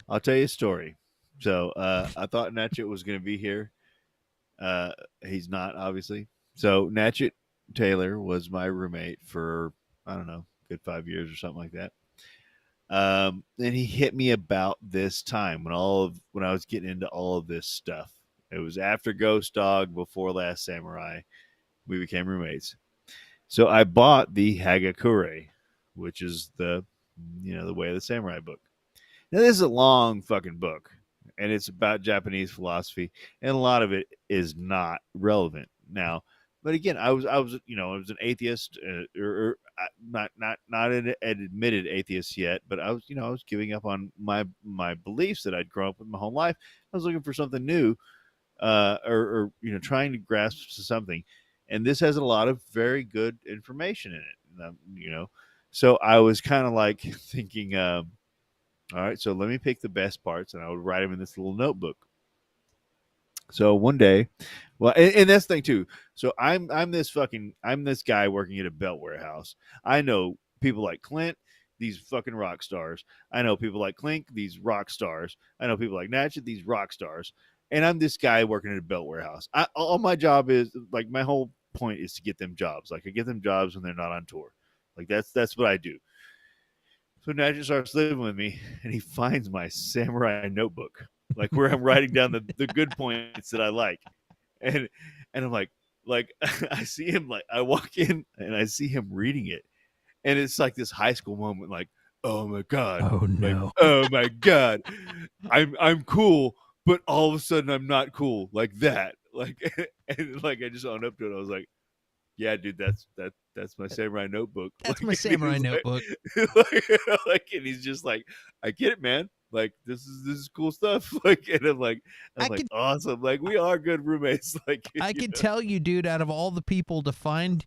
I'll tell you a story. So I thought Natchet was going to be here. He's not, obviously. So Natchet Taylor was my roommate for, I don't know, good 5 years or something like that. And he hit me about this time when I was getting into all of this stuff. It was after Ghost Dog, before Last Samurai. We became roommates. So I bought the Hagakure, which is the Way of the Samurai book. Now this is a long fucking book, and it's about Japanese philosophy, and a lot of it is not relevant now. But again, I was an atheist, or not an admitted atheist yet, but I was giving up on my beliefs that I'd grown up with my whole life. I was looking for something new, or trying to grasp something, and this has a lot of very good information in it. So I was kind of like thinking, all right, so let me pick the best parts, and I would write them in this little notebook. So one day, Well, and that's the thing too. So I'm this guy working at a belt warehouse. I know people like Clint, these fucking rock stars. I know people like Clink, these rock stars. I know people like Natchet, these rock stars. And I'm this guy working at a belt warehouse. All my job is like my whole point is to get them jobs. Like I get them jobs when they're not on tour. Like that's what I do. So Natchet starts living with me, and he finds my samurai notebook, like where I'm writing down the good points that I like, and I'm like I see him, like I walk in and I see him reading it, and it's like this high school moment, like, oh my god, Oh like, no. oh my god, I'm cool, but all of a sudden I'm not cool, like that, like, and like I just owned up to it. I was like, yeah, dude, that's my samurai notebook. That's Like, my samurai notebook. like, and he's just like, I get it, man. Like, this is cool stuff. Like, and I'm like, awesome. Like, we are good roommates. Like, I could tell you, dude, out of all the people to find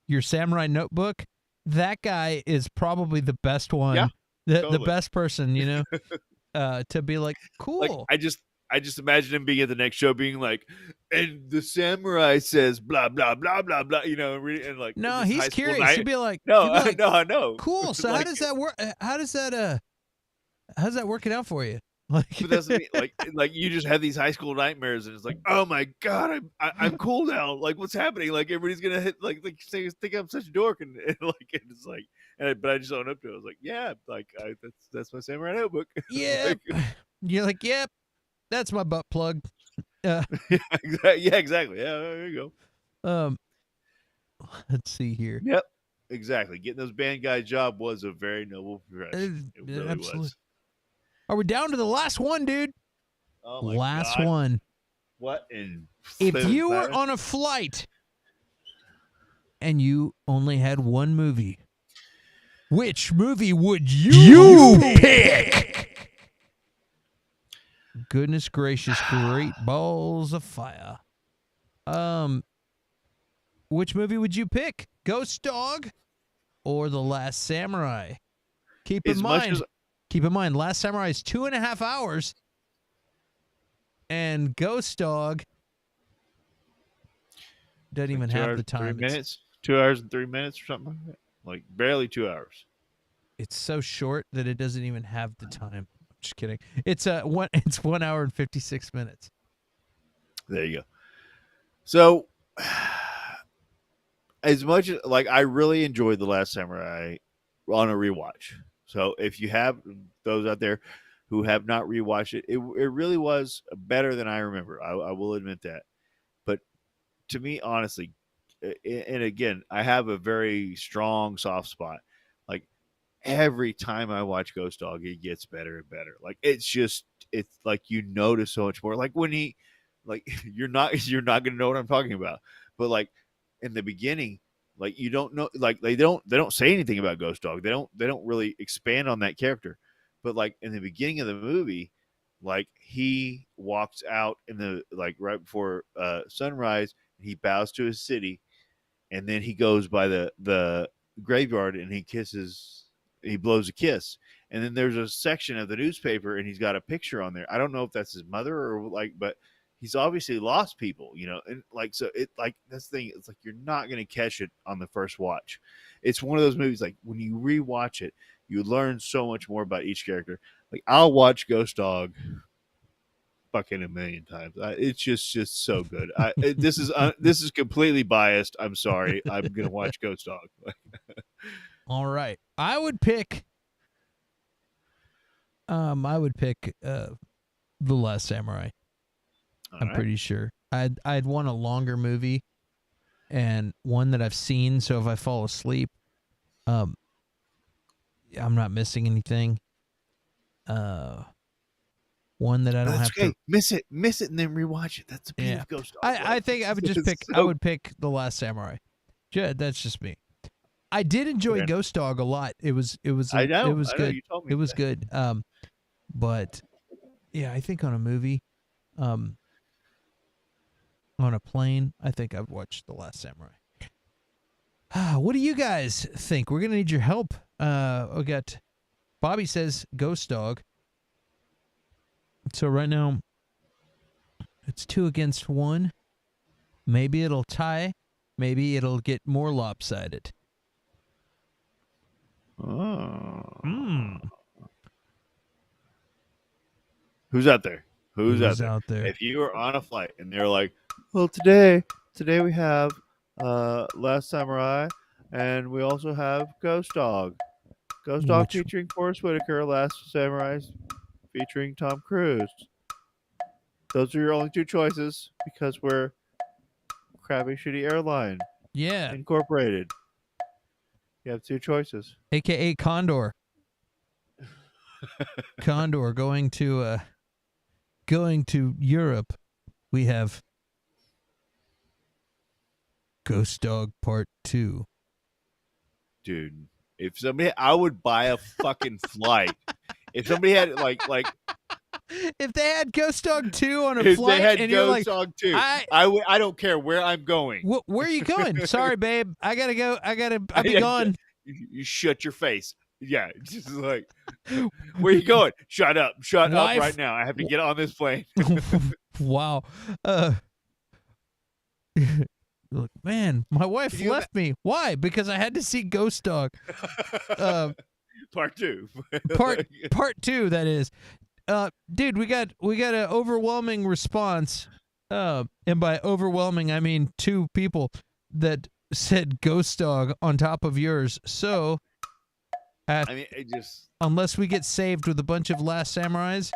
your samurai notebook, that guy is probably the best one. Yeah, the totally. best person, to be like, cool. Like, I just imagine him being at the next show, being like, and the samurai says blah blah blah blah blah, and like, no, this he's high school curious. night- He'd be like, no, I know. Cool. So how Like, does that work? How's that working out for you? Like, but that's what I mean. Like you just have these high school nightmares, and it's like, oh my god, I'm cool now. Like, what's happening? Like, everybody's gonna hit think I'm such a dork, and like it's like, but I just own up to it. I was like, yeah, like that's my samurai notebook. yeah. You're like, yep, that's my butt plug. Yeah, exactly. Yeah, there you go. Let's see here. Yep, exactly. Getting those band guy job was a very noble profession. It really absolutely was. Are we down to the last one, dude? Oh my last God. one. What in? If you were on a flight and you only had one movie, which movie would you pick? Goodness gracious, great balls of fire. Which movie would you pick? Ghost Dog or The Last Samurai? Keep in mind, Last Samurai is 2.5 hours, and Ghost Dog doesn't even have the time. 3 minutes, 2 hours and 3 minutes, or something like that. Like barely 2 hours. It's so short that it doesn't even have the time. I'm just kidding. It's 1 hour and 56 minutes. There you go. So, as much as like I really enjoyed The Last Samurai on a rewatch. So if you have those out there who have not rewatched it, it really was better than I remember. I will admit that. But to me, honestly, and again, I have a very strong soft spot. Like every time I watch Ghost Dog, it gets better and better. Like it's like you notice so much more. Like when he, like you're not gonna know what I'm talking about. But like in the beginning, like you don't know, like they don't say anything about Ghost Dog. They don't really expand on that character. But like in the beginning of the movie, like he walks out in the like right before sunrise, and he bows to his city, and then he goes by the graveyard and he blows a kiss. And then there's a section of the newspaper and he's got a picture on there. I don't know if that's his mother or like, but he's obviously lost people, and like, so it like that's the thing. It's like, you're not going to catch it on the first watch. It's one of those movies, like when you rewatch it, you learn so much more about each character. Like I'll watch Ghost Dog fucking a million times. It's just so good. This is completely biased. I'm sorry. I'm going to watch Ghost Dog. All right. I would pick The Last Samurai. I'm pretty sure. I'd want a longer movie and one that I've seen, so if I fall asleep, I'm not missing anything. One that I don't have to miss it and then rewatch it. That's the beauty of Ghost Dog. I think I would just pick I would pick The Last Samurai. That's just me. I did enjoy Ghost Dog a lot. It was I know. It was I good. know, you told me It was that. good. But yeah, I think on a movie, on a plane, I think I'd watch The Last Samurai. What do you guys think? We're gonna need your help. We got Bobby says Ghost Dog. So right now, it's 2 against 1. Maybe it'll tie. Maybe it'll get more lopsided. Oh. Hmm. Who's out there? Who's out there? If you were on a flight and they're like, well, today we have Last Samurai, and we also have Ghost Dog. Ghost Dog Which- featuring Forrest Whitaker, Last Samurai featuring Tom Cruise. Those are your only two choices because we're Crappy Shitty Airline Yeah. Incorporated. You have two choices. AKA Condor. Condor going to Europe. We have Ghost Dog Part 2. Dude, if somebody, I would buy a fucking flight. If somebody had like if they had Ghost Dog 2 on a if flight they had and you're like, Ghost Dog 2, I don't care where I'm going. Where are you going? Sorry, babe. I gotta go. I'll be gone. You shut your face. Yeah, just like, where you going? Shut up. Shut up right now. I have to get on this plane. Wow. Look, man, my wife left me. Why? Because I had to see Ghost Dog. Part 2. part 2, that is. Dude, we got an overwhelming response. And by overwhelming, I mean 2 people that said Ghost Dog on top of yours. So, I mean, it just, unless we get saved with a bunch of Last Samurais,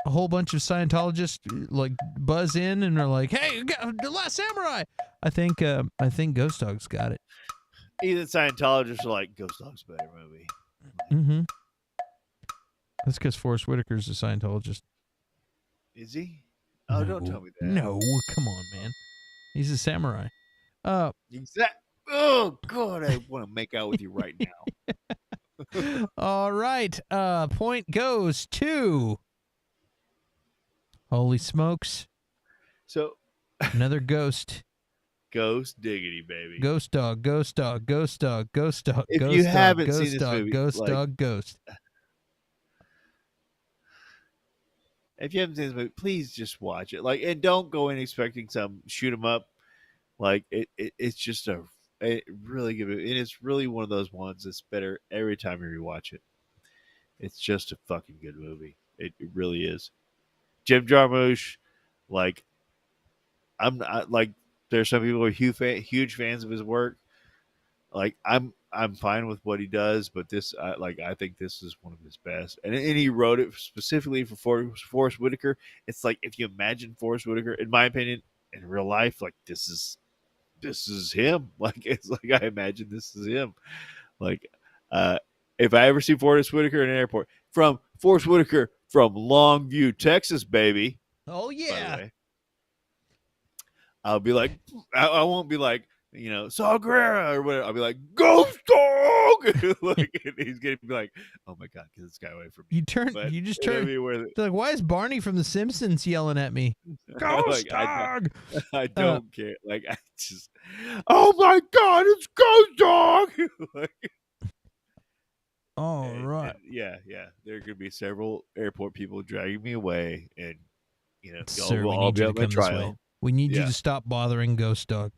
a whole bunch of Scientologists like buzz in and are like, "Hey, the Last Samurai." I think Ghost Dog's got it. even Scientologists are like, Ghost Dog's a better movie. Mm-hmm. That's because Forrest Whitaker's a Scientologist. Is he? Oh, don't tell me that. No, come on, man. He's a samurai. Oh God, I want to make out with you right now. All right. Point goes to. Holy smokes. So another ghost. Ghost diggity, baby. Ghost dog, ghost dog, ghost dog, ghost dog. If ghost you dog, haven't ghost seen this dog, movie, ghost like, dog, ghost. If you haven't seen this movie, please just watch it. Like, and don't go in expecting some shoot 'em up. Like it's just a really good movie, and it's really one of those ones that's better every time you rewatch it. It's just a fucking good movie. It really is. Jim Jarmusch, like, I'm not like. There's some people who are huge fans of his work. Like, I'm fine with what he does, but this, I think this is one of his best. And he wrote it specifically for Forrest Whitaker. It's like, if you imagine Forrest Whitaker, in my opinion, in real life, like, this is him. Like, it's like I imagine this is him. Like, if I ever see Forrest Whitaker in an airport, from Forrest Whitaker from Longview, Texas, baby. Oh yeah. I'll be like, I won't be like, Saw Gerrera or whatever. I'll be like, Ghost Dog. Like, and he's gonna be like, oh my God, get this guy away from me. You just turn. They're like, why is Barney from The Simpsons yelling at me? Ghost Dog. I don't care. Like, I just, oh my God, it's Ghost Dog. Like, all right. Yeah. There are gonna be several airport people dragging me away, and Sir, we'll all be on my trial. We need you to stop bothering Ghost Dog.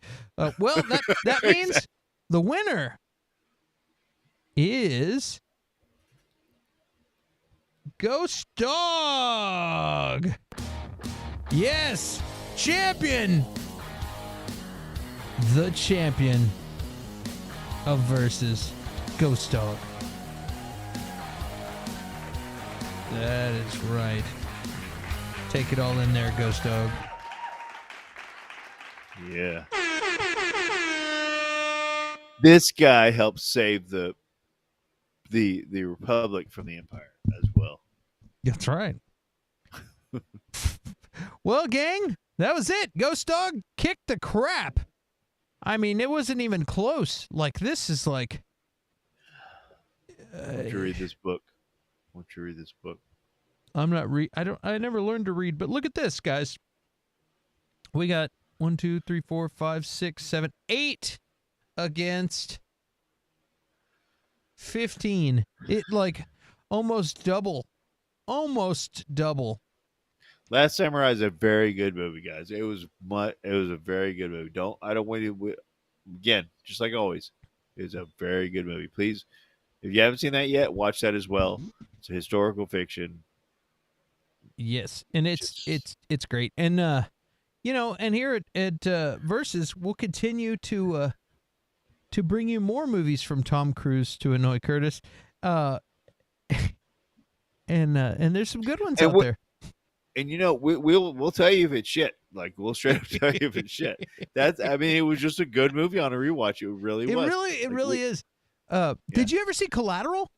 Well, that means the winner is Ghost Dog. Yes, champion. The champion of Versus, Ghost Dog. That is right. Take it all in there, Ghost Dog. Yeah. This guy helped save the Republic from the Empire as well. That's right. Well, gang, that was it. Ghost Dog kicked the crap. I mean, it wasn't even close. Like, this is like... Why don't you read this book? I'm not I never learned to read, but look at this, guys. We got 1, 2, 3, 4, 5, 6, 7, 8 against 15. It like almost double. Last Samurai is a very good movie, guys. It was a very good movie. I don't want you again, just like always. It's a very good movie. Please, if you haven't seen that yet, watch that as well. It's a historical fiction. Yes, and it's great. And and here at Versus, we'll continue to bring you more movies from Tom Cruise to annoy Curtis. And there's some good ones out there. And we'll tell you if it's shit. Like we'll straight up tell you if it's shit. It was just a good movie on a rewatch. It really was. It really is. Did you ever see Collateral?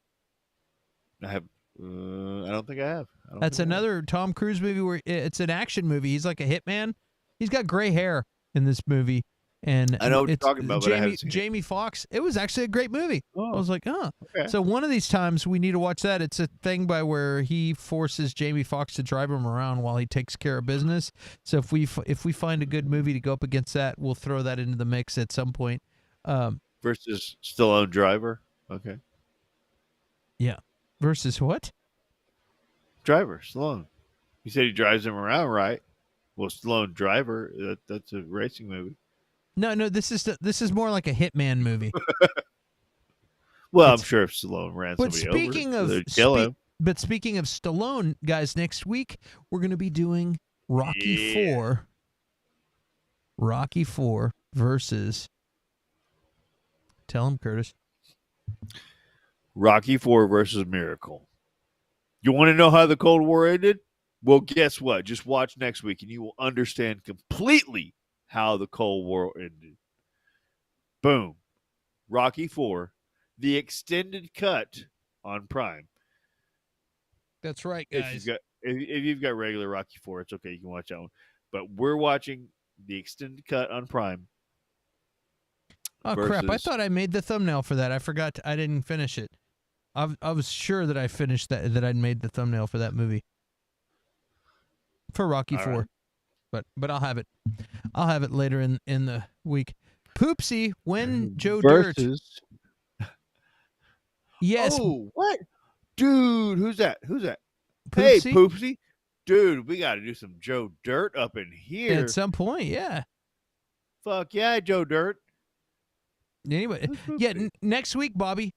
I have. I don't think I have. That's another Tom Cruise movie where it's an action movie. He's like a hitman. He's got gray hair in this movie, and I know what you're talking about. But I haven't seen Jamie Foxx. It was actually a great movie. Oh, I was like, oh. Okay. So one of these times we need to watch that. It's a thing by where he forces Jamie Foxx to drive him around while he takes care of business. So if we find a good movie to go up against that, we'll throw that into the mix at some point. Versus Stallone Driver. Okay. Yeah. Versus what? Driver, Stallone. You said he drives him around, right? Well, Stallone Driver, that's a racing movie. No, this is more like a hitman movie. Well, I'm sure if Stallone ran but somebody speaking over, of they'd kill him. But speaking of Stallone, guys, next week we're going to be doing Rocky 4. Rocky 4 versus. Tell him, Curtis. Rocky 4 versus Miracle. You want to know how the Cold War ended? Well, guess what? Just watch next week and you will understand completely how the Cold War ended. Boom. Rocky 4, the extended cut on Prime. That's right, guys. If you've got regular Rocky 4, it's okay. You can watch that one. But we're watching the extended cut on Prime. Oh, crap. I thought I made the thumbnail for that. I forgot. I didn't finish it. I was sure that I finished that I'd made the thumbnail for that movie. For Rocky 4. Right. But I'll have it. I'll have it later in the week. Poopsie, when Joe versus... Dirt. Yes. Oh, what? Dude, who's that? Poopsie? Hey, Poopsie. Dude, we got to do some Joe Dirt up in here. At some point, yeah. Fuck yeah, Joe Dirt. Anyway, yeah, next week, Bobby,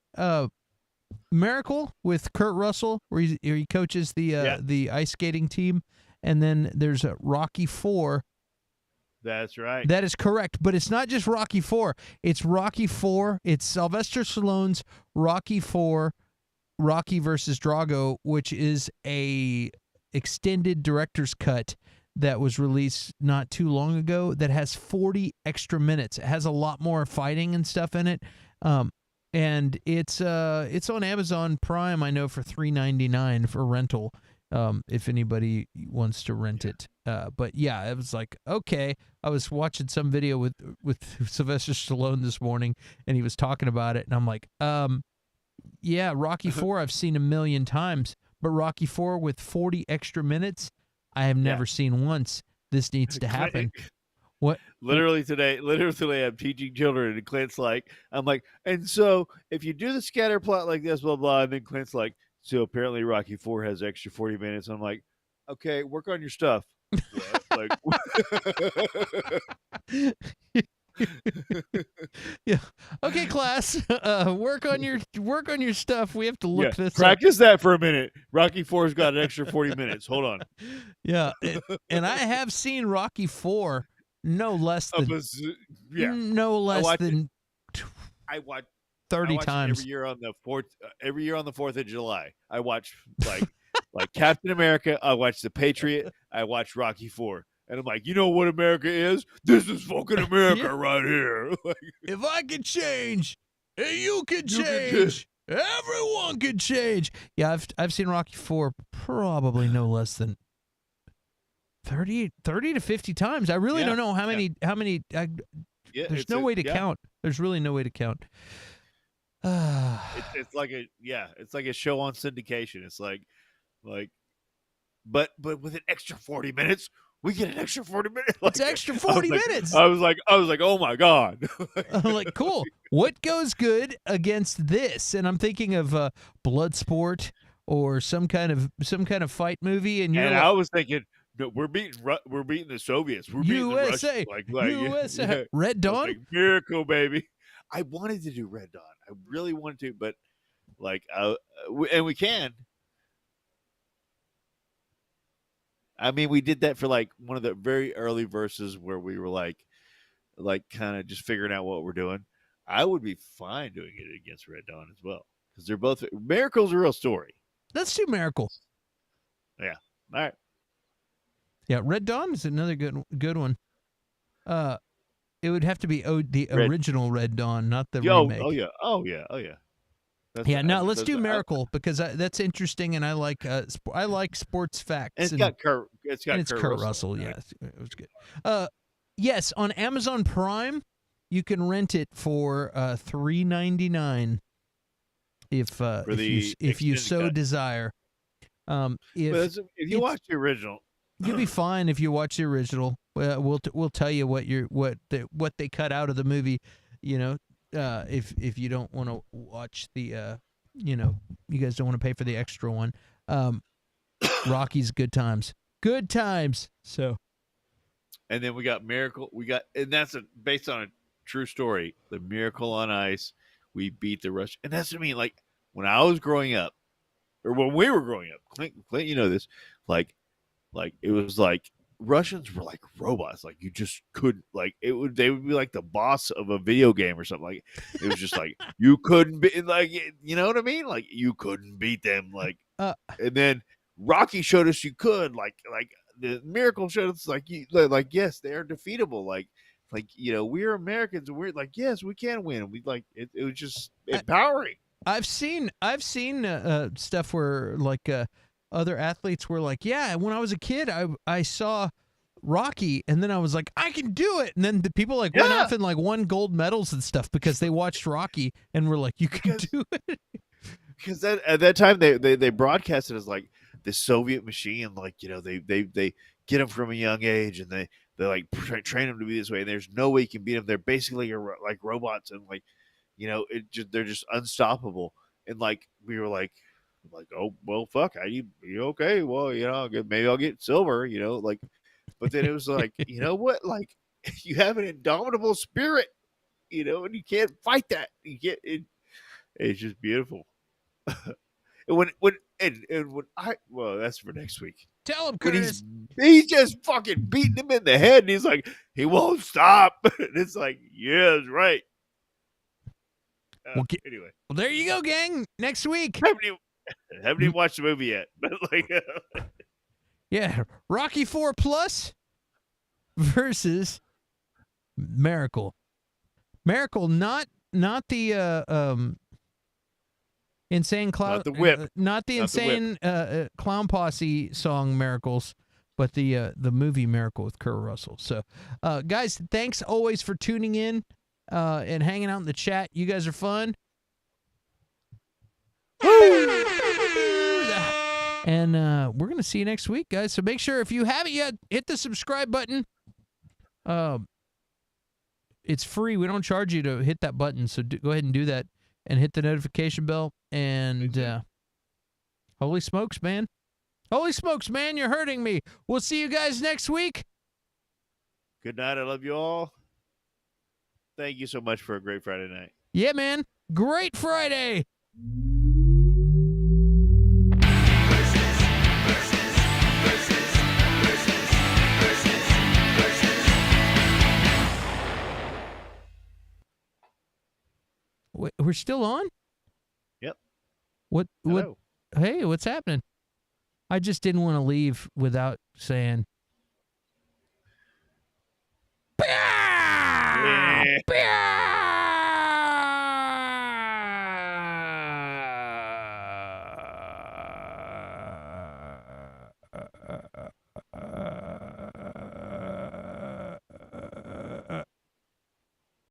Miracle with Kurt Russell, where he coaches the ice skating team, and then there's a Rocky 4. That's right. That is correct, but it's not just Rocky 4. It's Rocky 4. It's Sylvester Stallone's Rocky 4, Rocky versus Drago, which is a extended director's cut that was released not too long ago that has 40 extra minutes. It has a lot more fighting and stuff in it. And it's on Amazon Prime, I know, for $3.99 for rental, if anybody wants to rent it. But yeah, it was like, okay. I was watching some video with Sylvester Stallone this morning, and he was talking about it, and I'm like, yeah, Rocky 4 I've seen a million times, but Rocky 4 with 40 extra minutes, I have never seen once. This needs to happen. What? Literally today, I'm teaching children, and Clint's like, I'm like, and so if you do the scatter plot like this, blah, blah, and then Clint's like, so apparently Rocky 4 has extra 40 minutes. I'm like, okay, work on your stuff. Like, yeah. Okay, class. Work on your stuff. We have to look this practice that for a minute. Rocky 4's got an extra 40 minutes. Hold on. Yeah, and I have seen Rocky 4 no less than I watch 30 times every year on the 4th of July. I watch like Captain America. I watch The Patriot. I watch Rocky 4. And I'm like, you know what America is? This is fucking America right here. If I could change, you could change. Everyone could change. Yeah, I've seen Rocky 4 probably no less than 30 to 50 times. I really don't know how many. There's no way to count. There's really no way to count. It's like a show on syndication. It's like, but with an extra 40 minutes. We get an extra 40 minutes. It's extra 40 minutes. I was like, oh my God. I'm like, cool. What goes good against this? And I'm thinking of Bloodsport or some kind of fight movie. And I was thinking No, we're beating the Soviets. We're beating the USA, Russians. USA. Yeah. Red I was Dawn. like, miracle, baby. I wanted to do Red Dawn. I really wanted to, but like, and we can. I mean, we did that for like one of the very early verses where we were like kind of just figuring out what we're doing. I would be fine doing it against Red Dawn as well because they're both Miracle's a real story. Let's do Miracle. Yeah. All right. Yeah, Red Dawn is another good one. It would have to be the original Red Dawn, not the remake. Oh yeah. Now let's do Miracle because that's interesting, and I like sports facts. And it's got Kurt Russell. Yeah, it was good. Yes, on Amazon Prime, you can rent it for $3.99 if you so desire. If you watch the original, you'll be fine if you watch the original. We'll tell you what they cut out of the movie. You know, if you don't want to watch the you guys don't want to pay for the extra one. Rocky's Good Times. So, and then we got Miracle. And that's based on a true story. The Miracle on Ice. We beat the Rush, and that's what I mean. Like when I was growing up, or when we were growing up, Clint, you know this. Like it was like Russians were like robots. Like you just couldn't they would be like the boss of a video game or something. Like it was just like you couldn't be like, you know what I mean? Like you couldn't beat them. Like and then Rocky showed us you could. Like the Miracle showed us yes, they are defeatable. Like we're Americans and we're like, yes, we can win. We like it was just empowering. I've seen stuff where other athletes were like, yeah, when I was a kid, I saw Rocky, and then I was like, I can do it. And then the people went off and won gold medals and stuff because they watched Rocky and were like, you can do it. Because at that time they broadcast it as like the Soviet machine, they get them from a young age and they train them to be this way. And there's no way you can beat them. They're basically like robots and they're just unstoppable. And we were like, oh well, fuck, you okay? Well, maybe I'll get silver, but then it was like, you know what? Like you have an indomitable spirit, and you can't fight that. You can't. It's just beautiful. And well, that's for next week. Tell him, Curtis. He's just fucking beating him in the head, and he's like, he won't stop. And it's like, yeah, that's right. Anyway, well, there you go, gang. Next week. Haven't even watched the movie yet, but yeah, Rocky 4 Plus versus Miracle. Miracle, not the insane clown, not the whip, not the insane clown posse song Miracles, but the movie Miracle with Kurt Russell. So, guys, thanks always for tuning in and hanging out in the chat. You guys are fun. And we're going to see you next week, guys. So make sure, if you haven't yet, hit the subscribe button. It's free. We don't charge you to hit that button. So go ahead and do that and hit the notification bell. And holy smokes, man. Holy smokes, man. You're hurting me. We'll see you guys next week. Good night. I love you all. Thank you so much for a great Friday night. Yeah, man. Great Friday. We're still on? Yep. What? Hello. Hey, what's happening? I just didn't want to leave without saying